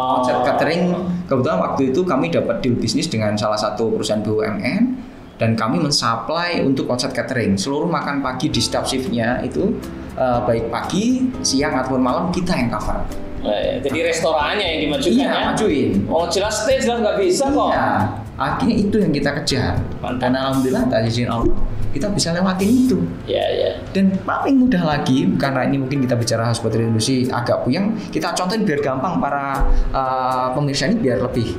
Konsep catering, kebetulan waktu itu kami dapat deal bisnis dengan salah satu perusahaan BUMN dan kami mensupply untuk konsep catering seluruh makan pagi di staff shiftnya itu baik pagi, siang ataupun malam kita yang cover. Jadi restorannya yang dimajukan majuin. Jelas stage nggak bisa kok. Akhirnya itu yang kita kejar. Dan alhamdulillah tadi izin Allah kita bisa lewatin itu. Dan paling mudah lagi karena ini mungkin kita bicara hospitality industri agak puyeng, kita contohin biar gampang para pemirsa ini biar lebih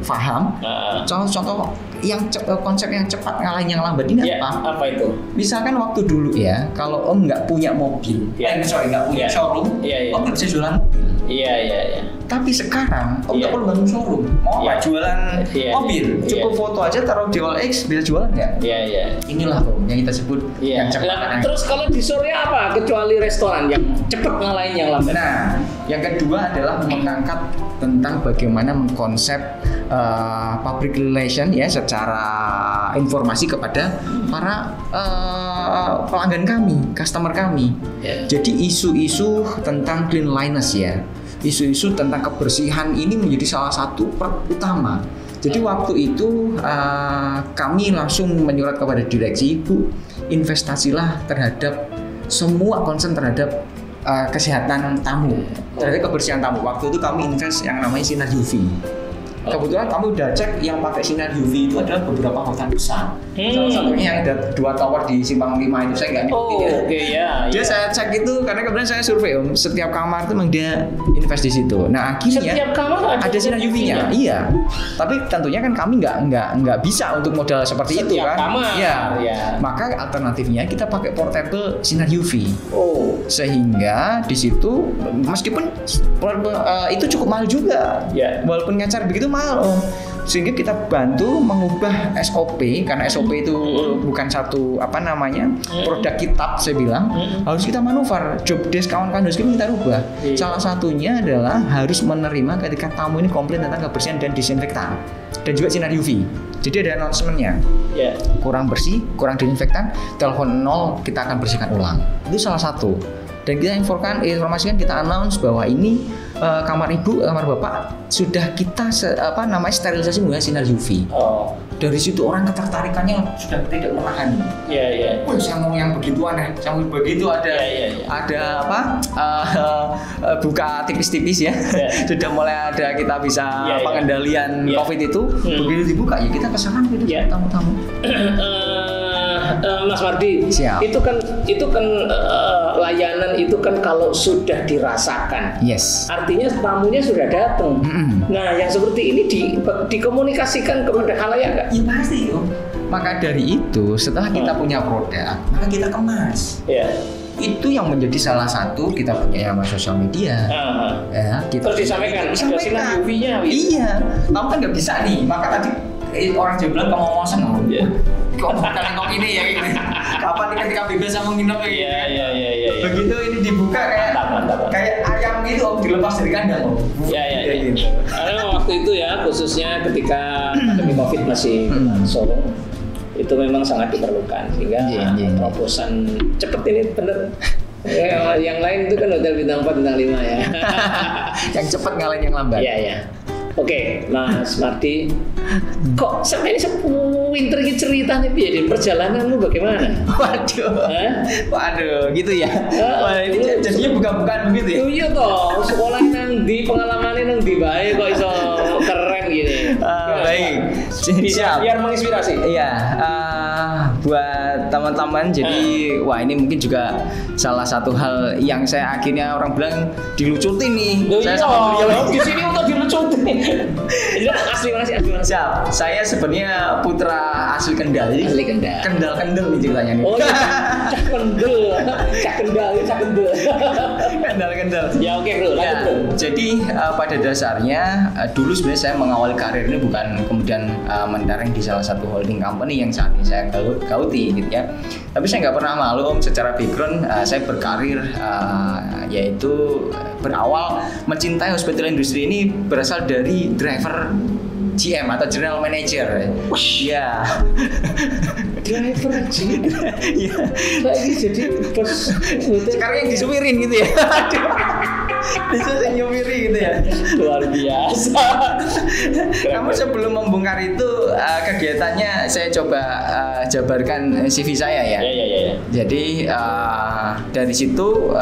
paham. Contoh yang konsep yang cepat ngalahin yang lambat ini apa? Apa itu? Misalkan waktu dulu ya, kalau Om nggak punya mobil, nggak punya showroom, Om nggak bisa jualan mobil. Tapi sekarang Om nggak perlu bangun showroom, mau apa jualan mobil, cukup foto aja taruh di OLX bisa jualan nggak? Inilah Om yang kita sebut yang cepat. Terus kalau di Surya apa? Kecuali restoran yang cepat ngalahin yang lambat. Nah, yang kedua adalah mengangkat tentang bagaimana mengkonsep public relation ya secara informasi kepada para pelanggan kami, customer kami. Jadi isu-isu tentang cleanliness ya, isu-isu tentang kebersihan ini menjadi salah satu utama. Jadi waktu itu kami langsung menyurat kepada direksi, Bu, investasilah terhadap semua concern terhadap kesehatan tamu, terhadap kebersihan tamu. Waktu itu kami invest yang namanya sinar UV. Kebetulan kami udah cek yang pakai sinar UV itu adalah beberapa hotel besar. Salah satunya yang ada 2 tower di Simpang 5 itu saya nggak ngerti Dia saya cek itu karena kebetulan saya survei Om, setiap kamar itu memang dia invest di situ. Nah akhirnya setiap kamar ada sinar UV-nya. Iya. Tapi tentunya kan kami nggak bisa untuk modal seperti itu kan. Kamar. Maka alternatifnya kita pakai portable sinar UV. Sehingga di situ meskipun itu cukup mahal juga. Walaupun ngecar begitu mahal Om. Sehingga kita bantu mengubah SOP karena SOP itu bukan satu produk kitab saya bilang harus kita manuver job desk kawan-kawan kita rubah. Salah satunya adalah harus menerima ketika tamu ini komplain tentang kebersihan dan disinfektan dan juga sinar UV. Jadi ada announcement-nya. Kurang bersih, kurang disinfektan, telepon 0 kita akan bersihkan ulang. Itu salah satu. Dan kita informasikan kita announce bahwa ini kamar ibu, kamar bapak sudah kita sterilisasi menggunakan sinar UV. Dari situ orang ketertarikannya sudah tidak menahan. Saya mau yang begituan ya, saya mau begitu ada buka tipis-tipis ya. Sudah mulai ada kita bisa pengendalian COVID itu. Begitu dibuka ya kita keserang gitu tamu-tamu. Mas Mardi, Siap. itu kan layanan itu kan kalau sudah dirasakan, yes, artinya tamunya sudah datang. Nah, yang seperti ini dikomunikasikan kepada khalayak nggak? Ya pasti Om. Maka dari itu setelah kita punya produk, maka kita kemas. Ya. Itu yang menjadi salah satu kita punya sosial media. Ya, kita terus disampaikan. Ada sinar UV-nya. Iya, kamu kan nggak bisa nih. Maka tadi orang juga bilang kamu mau seneng. Kok kalian kok ini ya ini. Kapan ketika bebas sama nginep ya? Iya. Begitu ini dibuka kayak ayam itu Om dilepas dari kandang Om. Iya. Karena waktu itu ya khususnya ketika pandemi Covid masih berlangsung. Itu memang sangat diperlukan sehingga terobosan cepet ini bener. Yang lain itu kan hotel bintang 4 bintang 5 ya. Yang cepet ngalahin yang lambat. Iya. Oke, Mas Mardi, kok sampai ini sepinter ceritanya biar di perjalananmu bagaimana? Waduh, gitu ya. Wah, ini jadinya bukan begitu ya. Iya toh, sekolah nang di pengalamannya nang di bae kok iso keren gini. Baik. Bisa biar menginspirasi. Iya, buat teman-teman jadi wah ini mungkin juga salah satu hal yang saya akhirnya orang bilang dilucutin nih. Saya sama beliau di sini untuk dilucutin. Ini asli mana? Siap. Saya sebenarnya putra asli Kendal. Asli Kendal. Kendal nih ceritanya nih. Oh, Cak Kendal. Kendal. Ya oke bro, lanjut bro. Jadi pada dasarnya dulu sebenarnya saya mengawali karir ini bukan kemudian mentereng di salah satu holding company yang saat ini saya gauti gitu ya. Tapi saya nggak pernah malu Om, secara background saya berkarir yaitu berawal mencintai hospital industry ini berasal dari driver GM atau General Manager. Iya. Driver GM. Iya. Lagi jadi bos. Sekarang yang disupirin gitu ya. Bisa saya nyupiri gitu ya. Luar biasa. Namun sebelum membongkar itu kegiatannya saya coba jabarkan CV saya ya. Iya. Jadi dari situ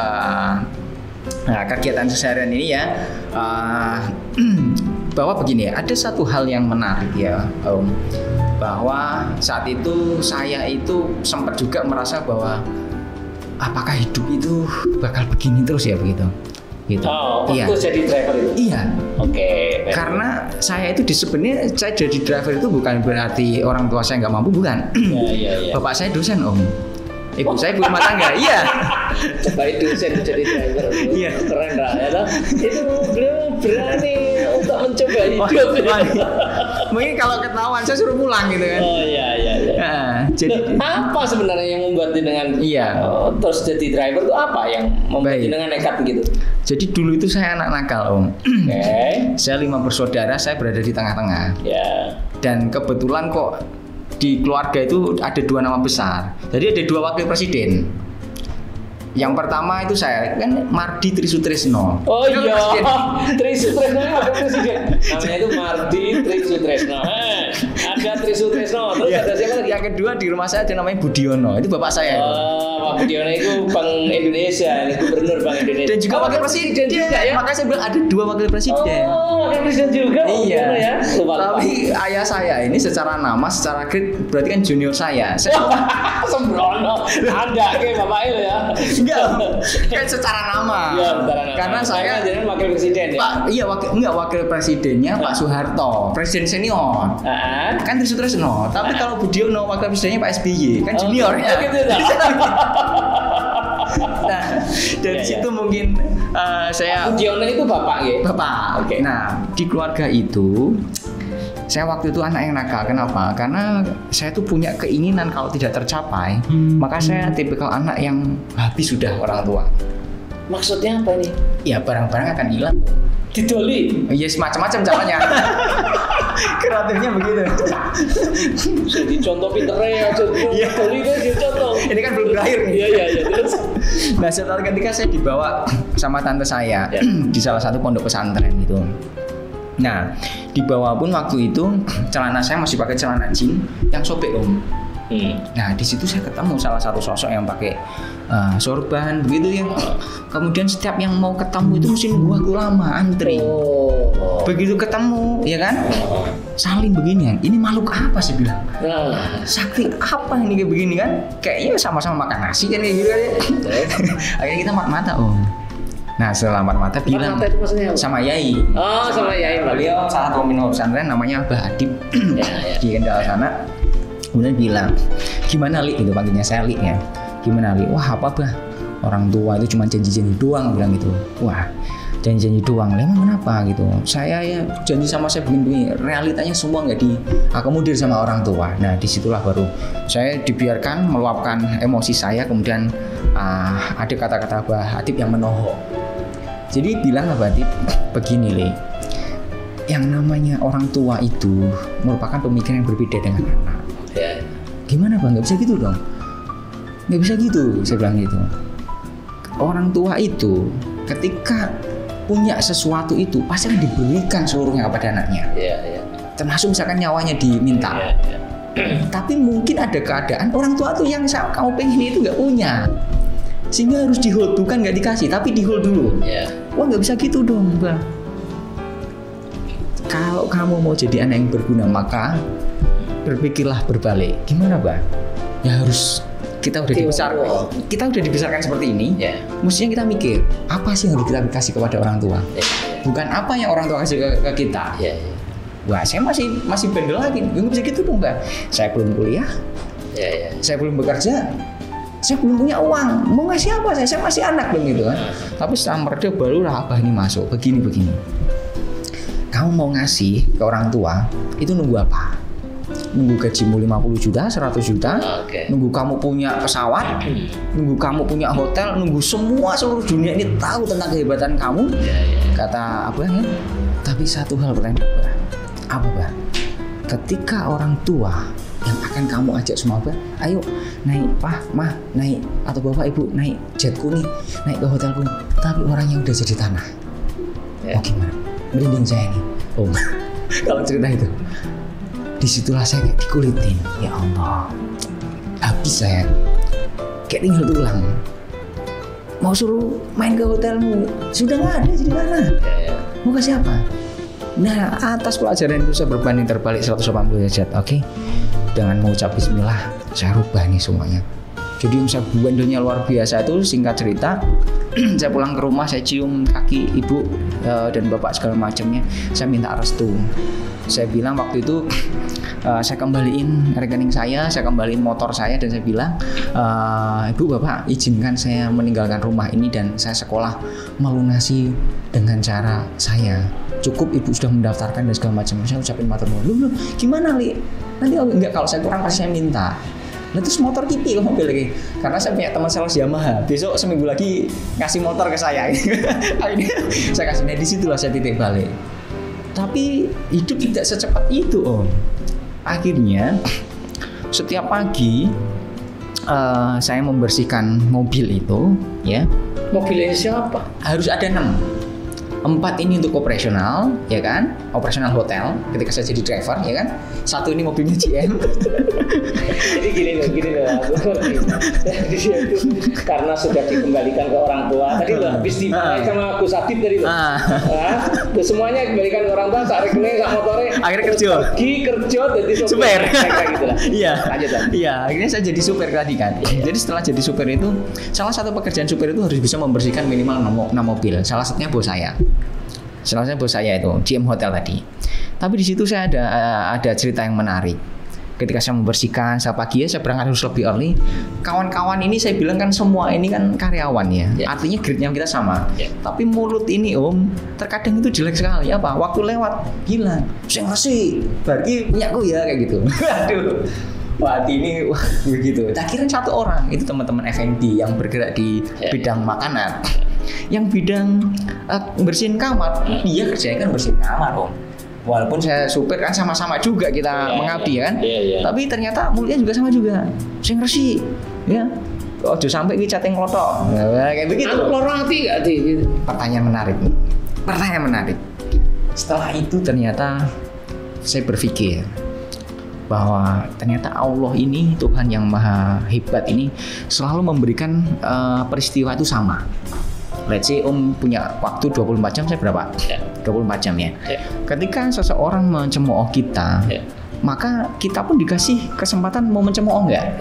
kegiatan seharian ini ya bahwa begini ya, ada satu hal yang menarik ya Om, bahwa saat itu saya itu sempat juga merasa bahwa apakah hidup itu bakal begini terus ya begitu. Gitu. Oh, waktu jadi driver itu? Iya. Oke. Karena saya itu sebenarnya saya jadi driver itu bukan berarti orang tua saya nggak mampu, bukan. Iya. Bapak saya dosen Om. Ibu saya ibu rumah tangga, iya. Bapak dosen jadi driver. Iya. Keren lah ya toh. Itu beliau berani untuk mencoba hidup. Mungkin kalau ketahuan saya suruh pulang gitu kan. Oh iya. Jadi apa sebenarnya yang membuat dengan terus jadi driver itu apa yang membuat dengan nekat begitu? Jadi dulu itu saya anak nakal Om. Saya 5 bersaudara, saya berada di tengah-tengah. Dan kebetulan kok di keluarga itu ada 2 nama besar. Jadi ada 2 wakil presiden. Yang pertama itu saya kan Mardi Trisutresno. Oh iya, Trisutresno wakil presiden. Namanya itu Mardi Trisutresno. Ada Trisutresno. Terus ada siapa lagi? Yang kedua di rumah saya ada namanya Budiono. Itu bapak saya. Pak Budiono itu Bank Indonesia, ini gubernur Bank Indonesia. Dan juga wakil presiden juga ya. Makanya saya bilang ada 2 wakil presiden. Oh, wakil presiden juga. Iya. Ya? Tapi ayah saya ini secara nama, secara grade berarti kan junior saya. Sembrono. Ada kayak Bapak Il ya. Enggak, kan secara nama. Iya, secara nama. Karena saya jadi wakil presiden ya. Wakil presidennya Pak Soeharto, presiden senior. Kan Trisutresno. Tapi kalau Budiono wakil presidennya Pak SBY, kan junior ya. Gitu. Nah, dari situ mungkin saya Budiono itu bapak ya. Bapak. Okay. Nah, di keluarga itu saya waktu itu anak yang nakal. Kenapa? Karena saya tuh punya keinginan kalau tidak tercapai, maka saya tipikal anak yang habis sudah orang tua. Maksudnya apa ini? Ya barang-barang akan hilang. Didoli? Yes, macam-macam caranya. Kreatifnya begitu. Jadi contoh pinternya aja. Didoli kan contoh. Ini kan belum berakhir nih. Iya. Terus. Nah, setelah ketika saya dibawa sama tante saya di salah satu pondok pesantren gitu. Nah, di bawah pun waktu itu celana saya masih pakai celana jeans yang sobek Om. Nah di situ saya ketemu salah satu sosok yang pakai sorban begitu ya. Kemudian setiap yang mau ketemu itu mesti nunggu waktu lama, antri. Begitu ketemu, ya kan? Saling beginian. Ini makhluk apa sih bilang? Sakti apa ini kayak begini kan? Kayaknya sama-sama makan nasi kan kayak gitu kan? Akhirnya kita mata Nah setelah mata bilang sama Yai. Sama Yai. Beliau salah satu pemimpin pesantren namanya Abah Adib di Kendal sana. Kemudian bilang, gimana Li? Gitu panggilnya saya Li ya. Gimana Li? Wah apa bah? Orang tua itu cuma janji-janji doang bilang gitu. Wah janji-janji doang. Emang kenapa gitu? Saya ya janji sama saya begini-begini. Realitanya semua nggak diakomodir sama orang tua. Nah disitulah baru saya dibiarkan meluapkan emosi saya. Kemudian ada kata-kata Abah Adib yang menohok. Jadi bilang Abah Adib begini Le, yang namanya orang tua itu merupakan pemikiran yang berbeda dengan anak. Gimana Bang? Nggak bisa gitu dong. Nggak bisa gitu, saya bilang gitu. Orang tua itu ketika punya sesuatu itu pasti akan diberikan seluruhnya kepada anaknya. Termasuk misalkan nyawanya diminta. Tapi mungkin ada keadaan orang tua tuh yang kamu pengen itu nggak punya, sehingga harus di-hold, bukan nggak dikasih tapi di-hold dulu. Wah nggak bisa gitu dong Bang. Kalau kamu mau jadi anak yang berguna maka berpikirlah berbalik. Gimana Bang? Ya harus kita udah dibesarkan seperti ini. Mestinya kita mikir apa sih yang harus kita kasih kepada orang tua, bukan apa yang orang tua kasih ke kita. Wah saya masih bandel lagi. Nggak bisa gitu dong Bang. Saya belum kuliah, saya belum bekerja, saya belum punya uang. Mau ngasih apa saya masih anak dong gitu kan. Tapi setelah mereda barulah Abah ini masuk. Begini. Kamu mau ngasih ke orang tua itu nunggu apa? Nunggu gajimu 50 juta, 100 juta, nunggu kamu punya pesawat, nunggu kamu punya hotel, nunggu seluruh dunia ini tahu tentang kehebatan kamu. Kata Abah ya. Tapi satu hal pertanyaan Abah. Apa Bang? Ketika orang tua yang akan kamu ajak semua Bang, ayo naik Pak, Mah, naik atau Bapak Ibu naik jetku nih, naik ke hotelku. Tapi orangnya udah jadi tanah. Oh gimana? Merinding saya nih. Oh kalau cerita itu, disitulah saya kayak dikulitin. Ya Allah, habis saya kayak tinggal tulang. Mau suruh main ke hotelmu, sudah nggak ada jadi tanah. Mau kasih apa? Nah atas pelajaran itu saya berbanding terbalik 180 derajat. Oke. Dengan mengucap bismillah saya rubah nih semuanya. Jadi yang saya bandelnya luar biasa itu, singkat cerita saya pulang ke rumah, saya cium kaki ibu dan bapak segala macamnya. Saya minta restu. Saya bilang waktu itu saya kembaliin rekening saya kembaliin motor saya, dan saya bilang ibu bapak izinkan saya meninggalkan rumah ini dan saya sekolah melunasi dengan cara saya. Cukup ibu sudah mendaftarkan dan segala macam. Saya ucapin matur nuwun. Lu gimana Li? Nanti enggak, kalau saya kurang pasti saya minta. Nah terus motor kipi ke mobil lagi, karena saya punya teman sales Yamaha. Besok seminggu lagi ngasih motor ke saya. Akhirnya saya kasih. Nah disitulah saya titik balik. Tapi hidup tidak secepat itu Om. Akhirnya setiap pagi saya membersihkan mobil itu ya. Mobilnya siapa? Harus ada 4 ini untuk operasional, ya kan? Operasional hotel ketika saya jadi driver, ya kan? 1 ini mobilnya GM. Jadi gini loh, karena sudah dikembalikan ke orang tua. Tadi loh habis dipakai sama Gus Adib tadi loh. Terus semuanya dikembalikan ke orang tua, sak rekening, sak motornya. Akhirnya kerja jadi supir. Iya. Iya, akhirnya saya jadi supir tadi kan. Jadi setelah jadi supir itu, salah satu pekerjaan supir itu harus bisa membersihkan minimal 6 mobil. Salah satunya bos saya. Selanjutnya bos saya itu GM Hotel tadi. Tapi di situ saya ada cerita yang menarik. Ketika saya membersihkan, saya pagi saya berangkat harus lebih early. Kawan-kawan ini saya bilang kan semua ini kan karyawan ya. Artinya grade-nya kita sama. Tapi mulut ini Om, terkadang itu jelek sekali. Apa? Waktu lewat bilang, "Saya ngasih, bagi punyaku ya," kayak gitu. Aduh. Wah ini begitu. Tak kira 1 orang itu teman-teman F&B yang bergerak di bidang makanan. Yang bidang bersihin kamar, dia kerjanya kan bersihin kamar Om. Walaupun saya supir kan sama-sama juga kita mengabdi kan. Tapi ternyata mulutnya juga sama juga. Saya ngersi, ya. Ojo sampai kita chatting klotok. Kayak begitu. Lorong hati enggak di? Pertanyaan menarik. Setelah itu ternyata saya berpikir, bahwa ternyata Allah ini, Tuhan yang maha hebat ini selalu memberikan peristiwa itu sama. Let's say Om punya waktu 24 jam, saya berapa? 24 jam ya. Ketika seseorang mencemooh kita, maka kita pun dikasih kesempatan mau mencemooh enggak?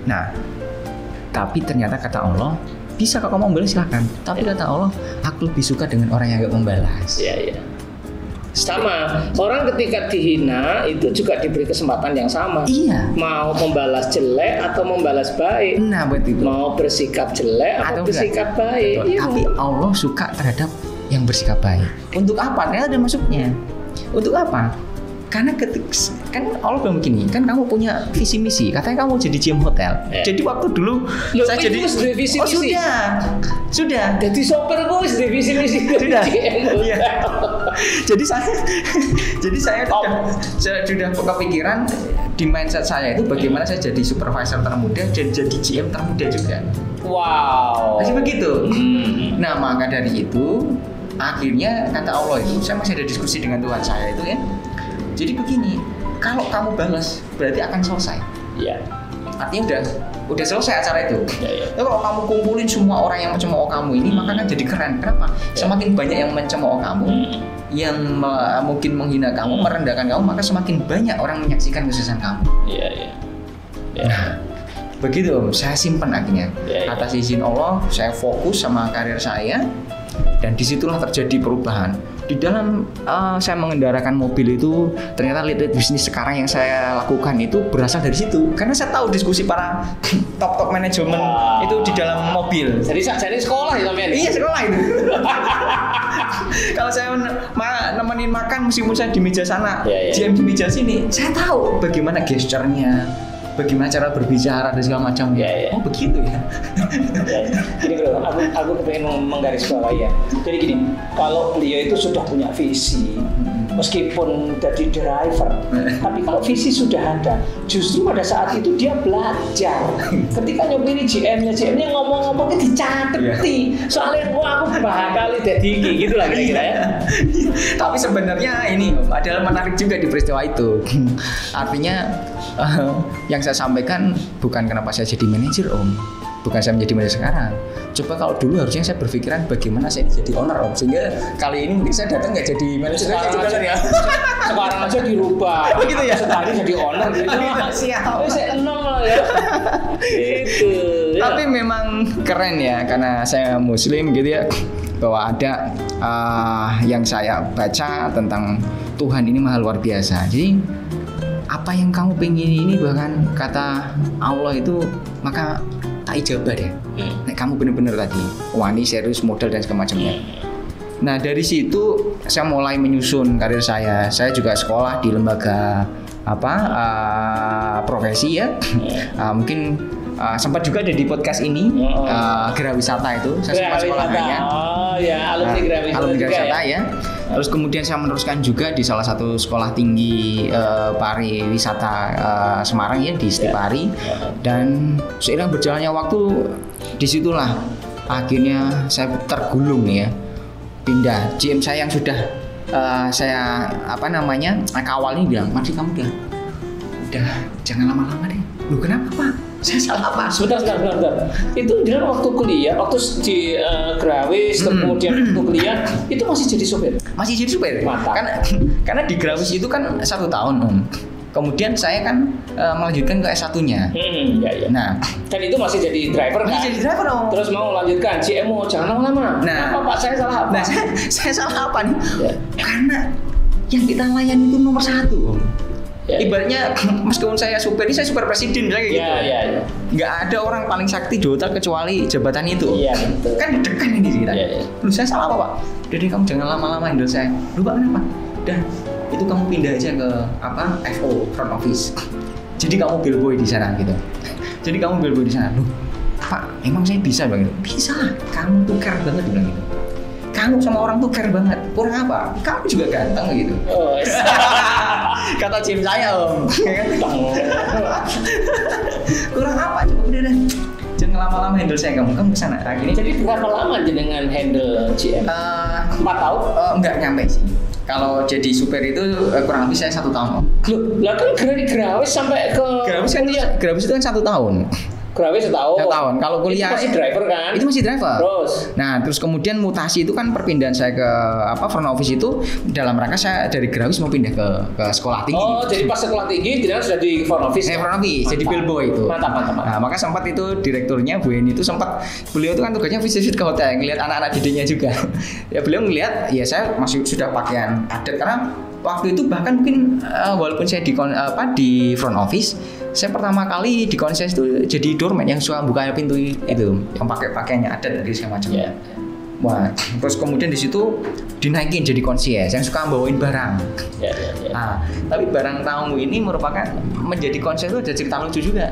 Nah, tapi ternyata kata Allah, bisa kalau kamu membalas silakan. Tapi kata Allah, aku lebih suka dengan orang yang enggak membalas. Sama, orang ketika dihina itu juga diberi kesempatan yang sama. Mau membalas jelek atau membalas baik. Nah, betul. Mau bersikap jelek atau bersikap baik. Tapi Allah suka terhadap yang bersikap baik. Untuk apa? Ternyata ada masuknya. Untuk apa? Karena kan Allah bilang begini, kan kamu punya visi misi, katanya kamu jadi GM hotel. Jadi waktu dulu saya jadi visi misi. Sudah. Jadi sopir gue sudah visi misi. Sudah. Jadi saya sudah kepikiran di mindset saya itu bagaimana saya jadi supervisor termuda dan jadi GM termuda juga. Wow. Masih begitu. Nah, maka dari itu akhirnya kata Allah itu, saya masih ada diskusi dengan Tuhan saya itu ya. Jadi begini, kalau kamu balas berarti akan selesai. Artinya udah selesai acara itu. Tapi kalau kamu kumpulin semua orang yang mencemooh kamu ini, maka kan jadi keren. Kenapa? Semakin banyak yang mencemooh kamu, yang mungkin menghina kamu, merendahkan kamu, maka semakin banyak orang menyaksikan kesuksesan kamu. Nah, begitu Om, saya simpan akhirnya. Atas izin Allah, saya fokus sama karir saya, dan disitulah terjadi perubahan. Di dalam saya mengendarakan mobil itu, ternyata lead bisnis sekarang yang saya lakukan itu berasal dari situ. Karena saya tahu diskusi para top manajemen itu di dalam mobil. Jadi sekolah ya sampean? Iya, sekolah itu. Kalau saya nemenin makan, meskipun saya di meja sana, GM di meja sini, saya tahu bagaimana gesturnya, bagaimana cara berbicara dan segala macam. Oh begitu ya. Gini bro, aku pengen menggarisbawahi ya. Jadi gini, kalau beliau itu sudah punya visi, meskipun jadi driver, tapi kalau visi sudah ada, justru pada saat itu dia belajar. Ketika nyopiri GM-nya ngomong-ngomongnya dicateti. Soalnya aku bakal jadi gitu lah kira-kira ya. Tapi sebenarnya ini adalah menarik juga di peristiwa itu. Artinya yang saya sampaikan bukan kenapa saya jadi manajer Om, bukan saya menjadi manajer sekarang. Coba kalau dulu harusnya saya berpikiran bagaimana saya jadi owner Om, sehingga kali ini mungkin saya datang nggak jadi manajer, ya. Sekarang aja dirubah. Begitu ya. Sekali jadi owner gitu. Siap. Saya enam lah ya. Itu. Tapi memang keren ya, karena saya Muslim gitu ya, bahwa ada yang saya baca tentang Tuhan ini maha luar biasa. Jadi apa yang kamu pengen ini, bahkan kata Allah itu, maka tak ijabah deh. Nah, kamu benar-benar tadi wani, serius, modal dan segala macamnya. Nah, dari situ saya mulai menyusun karir saya. Saya juga sekolah di lembaga profesi ya. Mungkin sempat juga ada di podcast ini, Gera Wisata itu saya sempat sekolahnya. Alumni Gera Wisata ya. Terus kemudian saya meneruskan juga di salah satu sekolah tinggi pariwisata Semarang ya, di Stipari. Dan seiring berjalannya waktu, disitulah akhirnya saya tergulung ya, pindah. GM saya yang sudah saya kawal ini bilang, Mardi kamu udah jangan lama-lama deh. Loh kenapa Pak? Saya salah apa? Sebentar. Itu di dalam waktu kuliah, waktu di Grawis, kemudian waktu kuliah itu masih jadi supir. Masih jadi supir. Karena di Grawis itu kan 1 tahun Om. Kemudian saya kan melanjutkan ke S1-nya. Nah, dan itu masih jadi driver kan? Masih jadi driver Om. Terus mau melanjutkan GMO, jangan lama-lama. Nah, apa Pak? Saya salah apa? Nah, saya salah apa nih? Karena yang kita layani itu nomor 1 Om. Ibaratnya meskipun saya super presiden misalnya gitu. Nggak ada orang paling sakti di hotel kecuali jabatan itu. Betul. Kan deg-degan ini kita. Lu saya salah apa Pak? Jadi kamu jangan lama-lama handle saya. Lu Pak kenapa? Dan itu kamu pindah aja ke FO, front office. Jadi kamu bellboy di sana gitu. Lu Pak, emang saya bisa bilang gitu? Bisa lah. Kamu tuh care banget bilang gitu. Kamu sama orang tuh care banget. Kurang apa? Kamu juga ganteng gitu. Kata GM saya Om. Kurang apa? Coba udah deh. Jangan lama-lama handle saya, kamu kesana. Akhirnya jadi berapa lama dengan handle GM? 4 tahun? Enggak nyampe sih. Kalau jadi supir itu kurang lebih saya 1 tahun Om. Loh, lah kan dari Grawis sampai ke Grawis itu kan 1 tahun. Grawis 1 tahun. 1 tahun. Kalau kuliah itu masih driver kan? Itu masih driver. Terus. Nah, terus kemudian mutasi itu kan perpindahan saya ke front office itu dalam rangka saya dari Grawis mau pindah ke sekolah tinggi. Oh, jadi pas sekolah tinggi tidak sudah di front office. Front office, jadi bellboy itu. Mantap. Nah, maka sempat itu direkturnya Bu Eni itu sempat beliau itu kan tugasnya visit ke hotel, ngelihat anak-anak didiknya juga. Ya beliau ngelihat, ya saya masih sudah pakaian adat karena waktu itu bahkan mungkin walaupun saya di front office, saya pertama kali di konses itu jadi doorman yang suka buka pintu itu, yang pakai pakaiannya adat dari segala macam. Yeah. Wah, terus kemudian di situ dinaikin jadi konsies yang suka bawain barang. Yeah. Nah, tapi barang tamu ini merupakan menjadi konsies itu ada cerita lucu juga.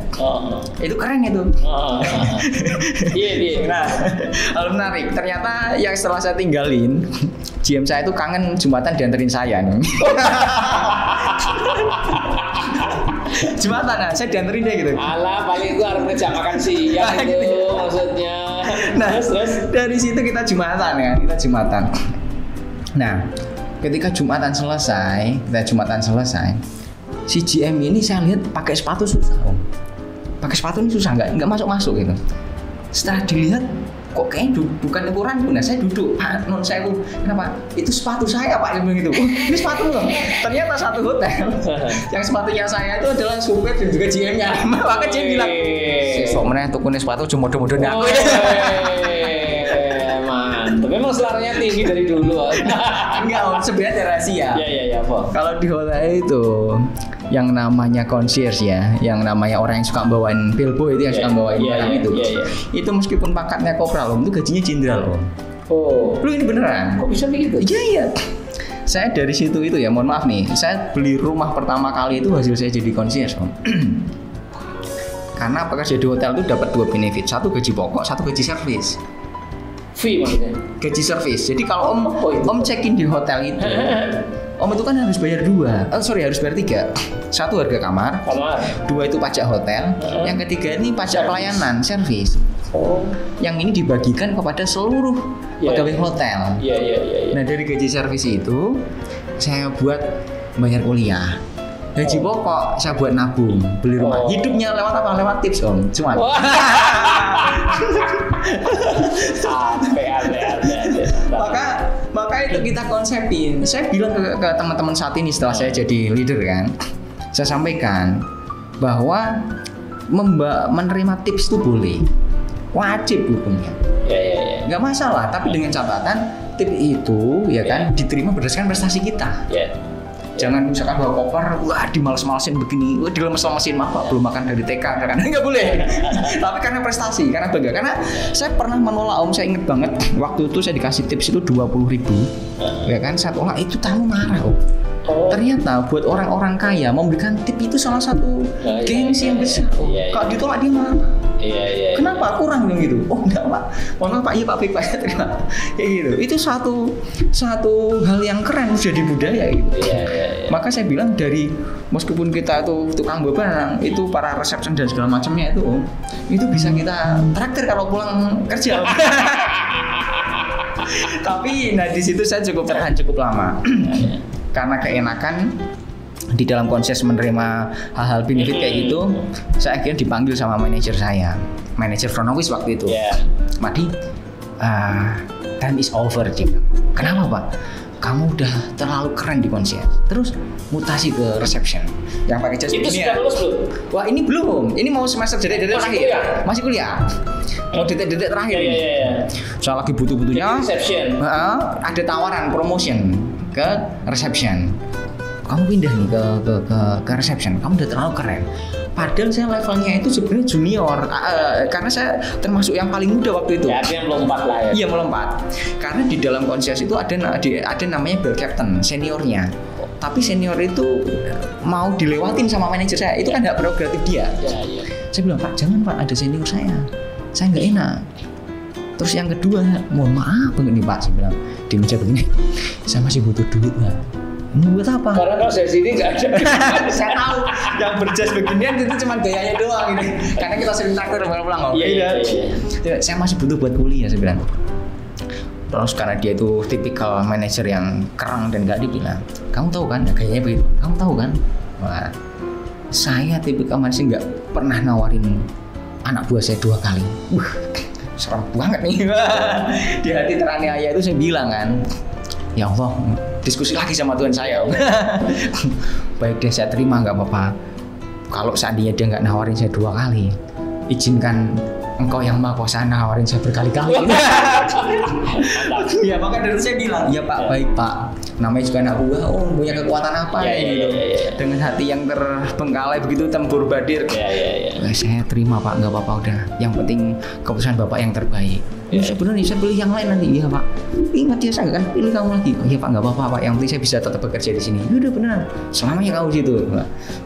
Itu keren itu. Iya. Nah, hal menarik. Ternyata yang setelah saya tinggalin, GM saya itu kangen Jumatan dianterin saya nih. Jumatan, nah, saya dianterin dia gitu. Alah, paling itu harus ngejak makan siang itu maksudnya. Nah, terus dari situ kita Jumatan ya, Nah, ketika Jumatan selesai, si GM ini saya lihat pakai sepatu susah Om. Pakai sepatu ini susah, nggak masuk gitu. Setelah dilihat, kok kayaknya bukan ukuran. Nah, saya duduk, Pak, non saya kenapa? Itu sepatu saya Pak, yang begitu. Ini sepatu loh. Ternyata satu hotel. Yang sepatunya saya itu adalah supir dan juga GM-nya. Maka GM bilang, "Sesok meneh tukune sepatu cuma modo-modo aku." Mantap. Memang selaranya tinggi dari dulu. Enggak Om, sebenarnya ada rahasia. Iya, apa? Kalau di hotel itu yang namanya concierge ya, yang namanya orang yang suka bawain bellboy itu yang suka bawain barang itu. Itu meskipun pangkatnya kopral Om, itu gajinya jenderal Om. Oh. Lu ini beneran? Kok bisa begitu? Iya. Saya dari situ itu ya, mohon maaf nih, saya beli rumah pertama kali itu hasil saya jadi concierge Om. Karena pekerja di hotel itu dapat 2 benefit, 1 gaji pokok, 1 gaji servis. Fee maksudnya? Gaji servis. Jadi kalau Om check-in di hotel itu, Om itu kan harus bayar 2. Harus bayar 3. 1 harga kamar. 2 itu pajak hotel. Yang ketiga ini pajak pelayanan, servis. Yang ini dibagikan kepada seluruh pegawai hotel. Nah, dari gaji servis itu saya buat bayar kuliah. Gaji pokok saya buat nabung, beli rumah. Hidupnya lewat apa? Lewat tips Om. Cuma. Maka itu kita konsepin. Saya bilang ke teman-teman saat ini setelah saya jadi leader kan, saya sampaikan bahwa menerima tips itu boleh, wajib hukumnya. Nggak masalah, tapi dengan catatan tips itu ya kan diterima berdasarkan prestasi kita. Jangan misalkan bawa koper, wah dimales-malesin begini, wah dilemes-lemesin, maaf Pak belum makan dari TK, kan nggak boleh. Tapi karena prestasi, karena bangga, karena saya pernah menolak Om, saya inget banget waktu itu saya dikasih tips itu 20.000, ya kan, saya tolak itu tamu marah Om. Ternyata buat orang-orang kaya memberikan tip itu salah satu gengsi yang besar. Kalau ditolak dia marah. Kenapa kurang dong gitu? Oh enggak Pak, mohon maaf Pak, iya Pak, baik Pak, saya terima. Kayak gitu. Itu satu hal yang keren jadi budaya gitu. Maka saya bilang dari meskipun kita itu tukang barang, itu para reception dan segala macamnya itu bisa kita traktir kalau pulang kerja. Tapi nah di situ saya cukup tertahan cukup lama. Karena keenakan di dalam konses menerima hal-hal benefit kayak gitu, saya akhirnya dipanggil sama manajer saya, manajer front office waktu itu. Madi, time is over Cik. Kenapa Pak? Kamu udah terlalu keren di konser. Terus mutasi ke reception yang pakai jas ini. Itu sudah lulus belum? Wah ini belum. Ini mau semester dedek terakhir. Masih kuliah. Mau dedek terakhir ini. Saya lagi butuh-butuhnya. Reception. Ada tawaran promotion ke reception. Kamu pindah nih ke reception. Kamu udah terlalu keren. Padahal saya levelnya itu sebenarnya junior, karena saya termasuk yang paling muda waktu itu. Ya, artinya melompat lah ya. Iya melompat. Karena di dalam konses itu ada namanya bell captain, seniornya. Tapi senior itu mau dilewatin sama manajer saya. Itu kan hak prerogatif dia. Saya bilang Pak, jangan Pak, ada senior saya nggak enak. Terus yang kedua, mohon maaf banget nih Pak, saya bilang di meja begini, saya masih butuh duit Pak. Buat apa? Karena kalau saya sini nggak ada. Saya tahu yang berjas beginian itu cuma gayanya doang ini. Karena kita sering takdir pulang-pulang. Iya. Saya masih butuh buat kuliah, saya bilang. Terus karena dia itu tipikal manajer yang kerang dan gak dibilang, kamu tahu kan, gayanya begitu, kamu tahu kan, wah, saya tipikal manajer nggak pernah nawarin anak buah saya 2 kali. Serem banget nih. Di hati teraniaya itu saya bilang kan, ya Allah, diskusi lagi sama Tuhan saya. Baik deh, saya terima, nggak apa-apa. Kalau seandainya dia nggak nawarin saya 2 kali, izinkan Engkau yang Maha Kuasa nawarin saya berkali-kali. Ya maka dari saya bilang, ya Pak, baik Pak. Namanya juga anak buah, punya kekuatan apa gitu. Dengan hati yang terbengkalai begitu, tempur badir. Saya terima Pak, nggak apa-apa udah. Yang penting keputusan Bapak yang terbaik. Saya benar nih, saya pilih yang lain nanti. Iya Pak, ingat ya saya nggak akan pilih kamu lagi. Iya Pak, nggak apa-apa Pak, yang penting saya bisa tetap bekerja di sini. Udah benar, selamanya kamu situ.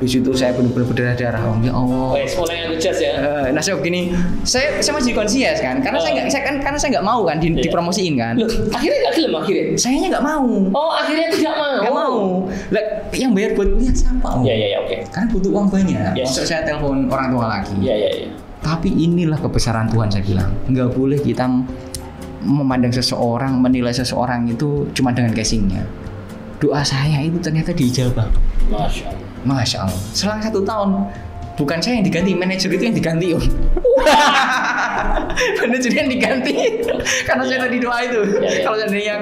Di situ saya benar-benar berdarah-darah. Ya Allah. Mulai antusias ya. Nah saya begini, saya masih konsius kan, karena saya nggak mau kan dipromosiin kan. Loh, akhirnya nggak film akhirnya. Sayanya nggak mau. Oh akhirnya tidak mau. Nggak mau. Lah, yang bayar buat kuliah siapa? Iya oke. Karena butuh uang banyak. Maksud saya telepon orang tua lagi. Iya. Tapi inilah kebesaran Tuhan, saya bilang. Nggak boleh kita memandang seseorang, menilai seseorang itu cuma dengan casingnya. Doa saya itu ternyata diijabah. Masya Allah. Selang 1 tahun, bukan saya yang diganti, manajer itu yang diganti. Manajer yang diganti. Karena saya tadi doa itu. Kalau seandainya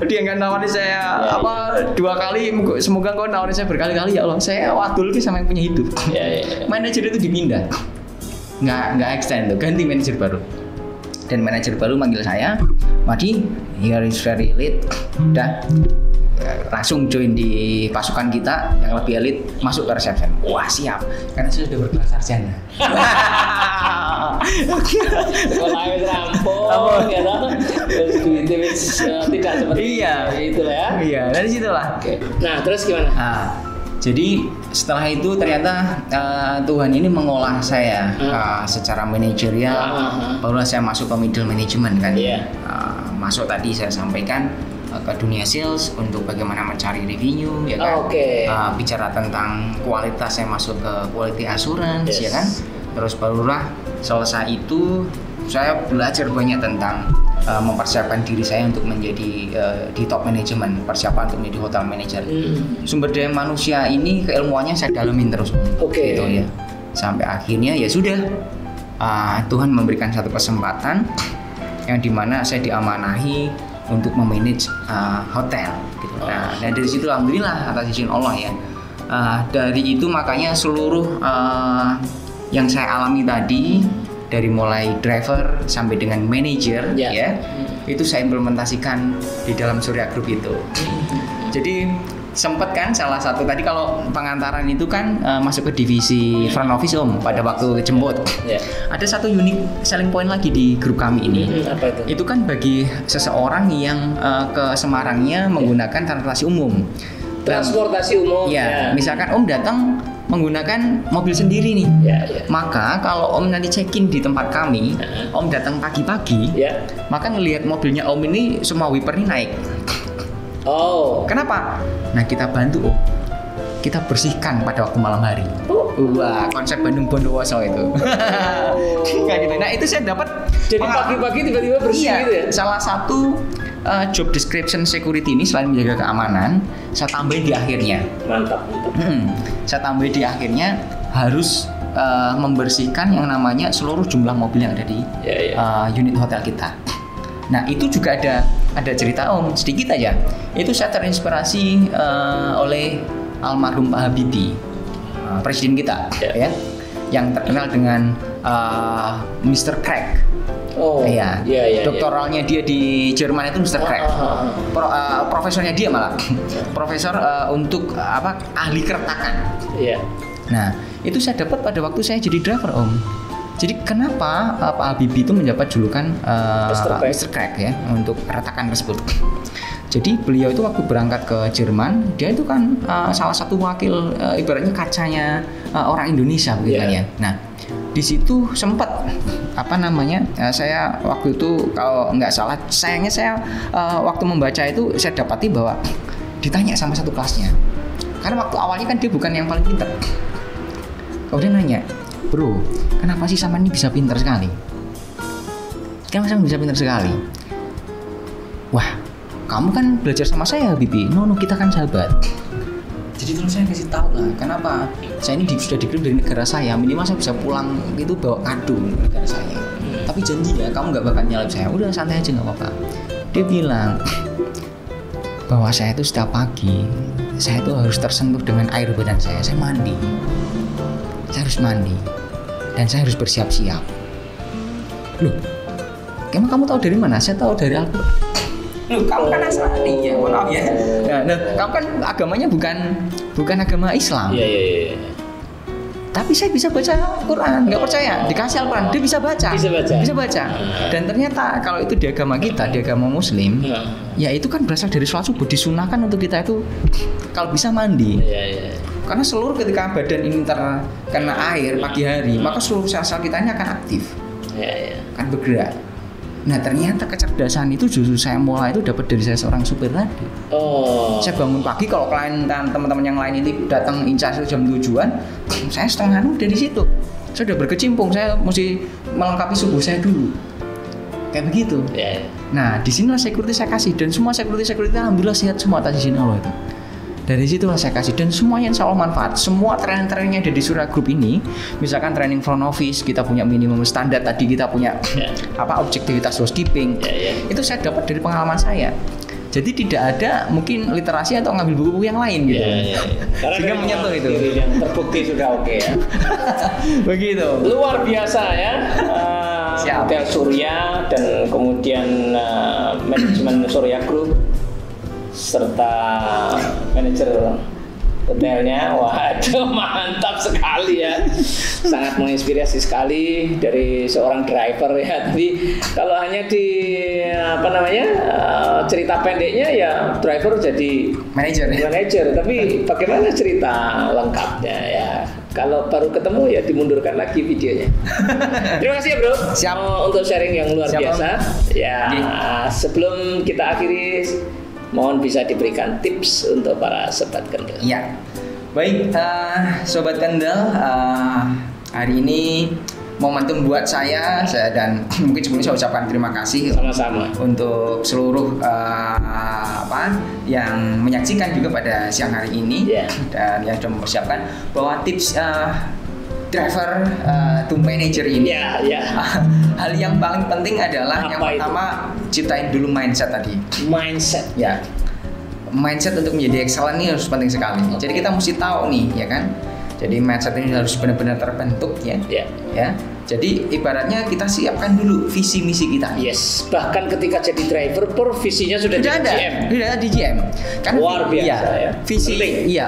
dia nggak nawarin saya 2 kali, semoga kau nawarin saya berkali-kali ya Allah. Saya wadul sama yang punya hidup. Manajer itu dipindah. Nggak extend tuh, ganti manajer baru. Dan manajer baru manggil saya, Madi, you are very elite, udah langsung join di pasukan kita yang lebih elit, masuk ke reception. Wah siap, karena saya sudah bergelar sarjana. Sekolahnya rampung, ya toh. Tidak seperti itu ya. Iya, dari situlah. Nah terus gimana? Jadi setelah itu ternyata Tuhan ini mengolah saya secara manajerial, barulah saya masuk ke middle management kan. Masuk tadi saya sampaikan ke dunia sales untuk bagaimana mencari revenue, ya kan. Bicara tentang kualitas, saya masuk ke quality assurance, ya kan. Terus barulah selesai itu saya belajar banyak tentang mempersiapkan diri saya untuk menjadi di top manajemen, persiapan untuk menjadi hotel manager. Sumber daya manusia ini keilmuannya saya dalamin terus, gitu ya. Sampai akhirnya ya sudah, Tuhan memberikan satu kesempatan yang dimana saya diamanahi untuk memanage hotel. Gitu. Nah, dan dari situ alhamdulillah atas izin Allah ya. Dari itu makanya seluruh yang saya alami tadi, dari mulai driver sampai dengan manager ya, itu saya implementasikan di dalam Surya Group itu. Jadi sempat kan salah satu tadi kalau pengantaran itu kan masuk ke divisi front office pada waktu jemput. Ada satu unique selling point lagi di grup kami ini. Apa itu? Itu kan bagi seseorang yang ke Semarangnya menggunakan transportasi umum. Transportasi umum. Ya, misalkan Om datang menggunakan mobil sendiri nih. Maka kalau Om nanti check-in di tempat kami, Om datang pagi-pagi, maka ngelihat mobilnya Om ini semua wiper ini naik. Kenapa? Nah kita bantu Om, kita bersihkan pada waktu malam hari. Wah, konsep Bandung Bondowoso itu. Kayak gitu. Nah itu saya dapat. Jadi pagi-pagi tiba-tiba bersih gitu ya? Salah satu job description security ini selain menjaga keamanan, saya tambahin di akhirnya. Mantap. Saya tambahin di akhirnya harus membersihkan yang namanya seluruh jumlah mobil yang ada di unit hotel kita. Nah itu juga ada cerita Om sedikit aja. Itu saya terinspirasi oleh almarhum Pak Habibie, presiden kita, ya, yang terkenal dengan Mr. Craig. Doktoralnya dia di Jerman itu Mr. Craig. Profesornya dia malah profesor untuk ahli keretakan. Nah itu saya dapat pada waktu saya jadi driver Om. Jadi kenapa Pak Habibie itu mendapat julukan Mr. Craig ya untuk keretakan tersebut. Jadi beliau itu waktu berangkat ke Jerman, dia itu kan salah satu wakil ibaratnya kacanya orang Indonesia begitu kan ya. Nah di situ sempat saya waktu itu kalau nggak salah, sayangnya saya waktu membaca itu saya dapati bahwa ditanya sama satu kelasnya, karena waktu awalnya kan dia bukan yang paling pintar. Kemudian nanya, bro, kenapa sih sama ini bisa pintar sekali? Kenapa sama bisa pintar sekali? wah kamu kan belajar sama saya Bibi, no kita kan sahabat. Jadi terus saya kasih tahu lah, kenapa saya ini sudah dikirim dari negara saya, minimal saya bisa pulang itu bawa kado negara saya. Tapi janji ya, kamu nggak bakal nyalip saya. Udah santai aja nggak apa-apa. Dia bilang bahwa saya itu setiap pagi, saya itu harus tersentuh dengan air badan saya mandi. Saya harus mandi dan saya harus bersiap-siap. Loh, emang kamu tahu dari mana? Saya tahu dari Al-Quran. Loh, kamu kan Nasrani ya, maaf ya. Nah, kamu kan agamanya bukan agama Islam. Iya. Tapi saya bisa baca Al-Quran, nggak percaya? Dikasih Al-Quran, dia bisa baca. Bisa baca. Dan ternyata kalau itu di agama kita, di agama Muslim, ya itu kan berasal dari sholat subuh, disunahkan untuk kita itu kalau bisa mandi. Iya. Karena seluruh ketika badan ini terkena air pagi hari, maka seluruh sel-sel kita ini akan aktif, kan bergerak. Nah ternyata kecerdasan itu justru saya mulai itu dapat dari saya seorang supir tadi. Saya bangun pagi, kalau klien dan teman-teman yang lain ini datang incas jam tujuan, saya setengah dari situ. Saya udah berkecimpung, saya mesti melengkapi subuh saya dulu. Kayak begitu. Nah disinilah security saya kasih, dan semua security alhamdulillah sehat semua atas izin Allah itu. Dari situlah saya kasih, dan semuanya insya Allah manfaat. Semua training-trainingnya ada di Surya Group ini. Misalkan training front office, kita punya minimum standar. Tadi kita punya objektivitas housekeeping. Itu saya dapat dari pengalaman saya. Jadi tidak ada mungkin literasi atau ngambil buku-buku yang lain gitu. Sehingga menyatu itu. Yang terbukti sudah oke ya. Begitu. Luar biasa ya. Hotel Surya dan kemudian manajemen Surya Group serta manajer hotelnya, waduh mantap sekali ya, sangat menginspirasi sekali dari seorang driver ya. Tapi kalau hanya di cerita pendeknya ya driver jadi manajer, tapi bagaimana cerita lengkapnya ya? Kalau baru ketemu ya dimundurkan lagi videonya. Terima kasih ya bro. Siap. Untuk sharing yang luar biasa. Ya, sebelum kita akhiri, mohon bisa diberikan tips untuk para sobat Kendal. Iya, baik sobat Kendal, hari ini momentum buat saya dan mungkin sebelumnya saya ucapkan terima kasih sama-sama untuk seluruh yang menyaksikan juga pada siang hari ini dan yang sudah mempersiapkan bahwa tips driver to manager ini. Hal yang paling penting adalah yang pertama ciptain dulu mindset tadi. Mindset. Ya. Mindset untuk menjadi excellent ini harus penting sekali. Jadi kita mesti tahu nih, ya kan? Jadi mindset ini harus benar-benar terbentuk ya. Ya. Jadi ibaratnya kita siapkan dulu visi misi kita. Yes. Bahkan ketika jadi driver visinya sudah di GM. Sudah ada di GM. Karena luar biasa ya.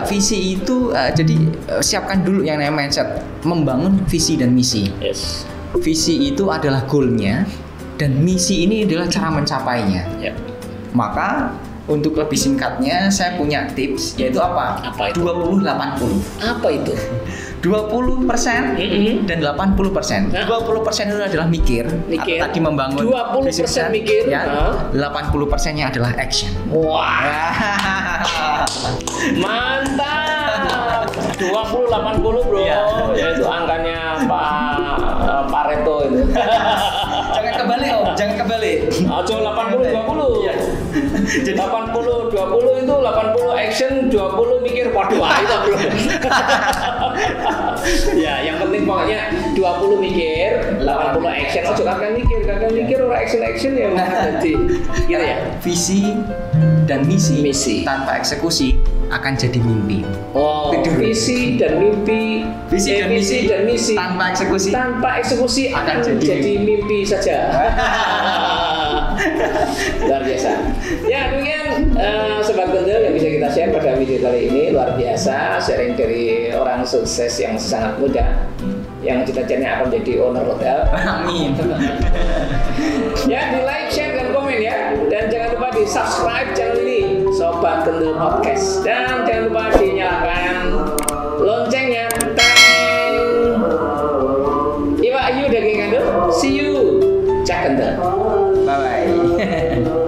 Visi itu jadi siapkan dulu yang namanya mindset, membangun visi dan misi. Yes. Visi itu adalah goalnya dan misi ini adalah cara mencapainya. Maka untuk lebih singkatnya saya punya tips, yaitu apa? Apa itu? 20-80. Apa itu? 20% dan 80%. 20% itu adalah mikir. Tadi membangun 20% mikir ya. 80%-nya adalah action. Wah. Mantap. 20-80 bro. Yaitu angkanya Pak Pareto itu. Jangan kebalik. Aja 80-20. Jadi 80-20 itu 80 action, 20 mikir. Waduh, itu bro. Ya, yang penting pokoknya 20 mikir, 80 action. Oh, kakak mikir orang action ya. Jadi, gitu ya. Visi dan misi tanpa eksekusi akan jadi mimpi. Visi dan mimpi, visi dan misi tanpa eksekusi akan jadi mimpi saja. Luar biasa. Ya, demikian sobat Kendal yang bisa kita share pada video kali ini. Luar biasa, sharing dari orang sukses yang sangat muda yang cita-citanya akan menjadi owner hotel. Amin. Ya, di like, share, dan komen ya. Dan jangan lupa di subscribe channel ini, Sobat Kendal Podcast. Dan jangan lupa dinyalakan loncengnya. Iwa Ayu dari Kendal. See you, Cak Kendal. Bye bye.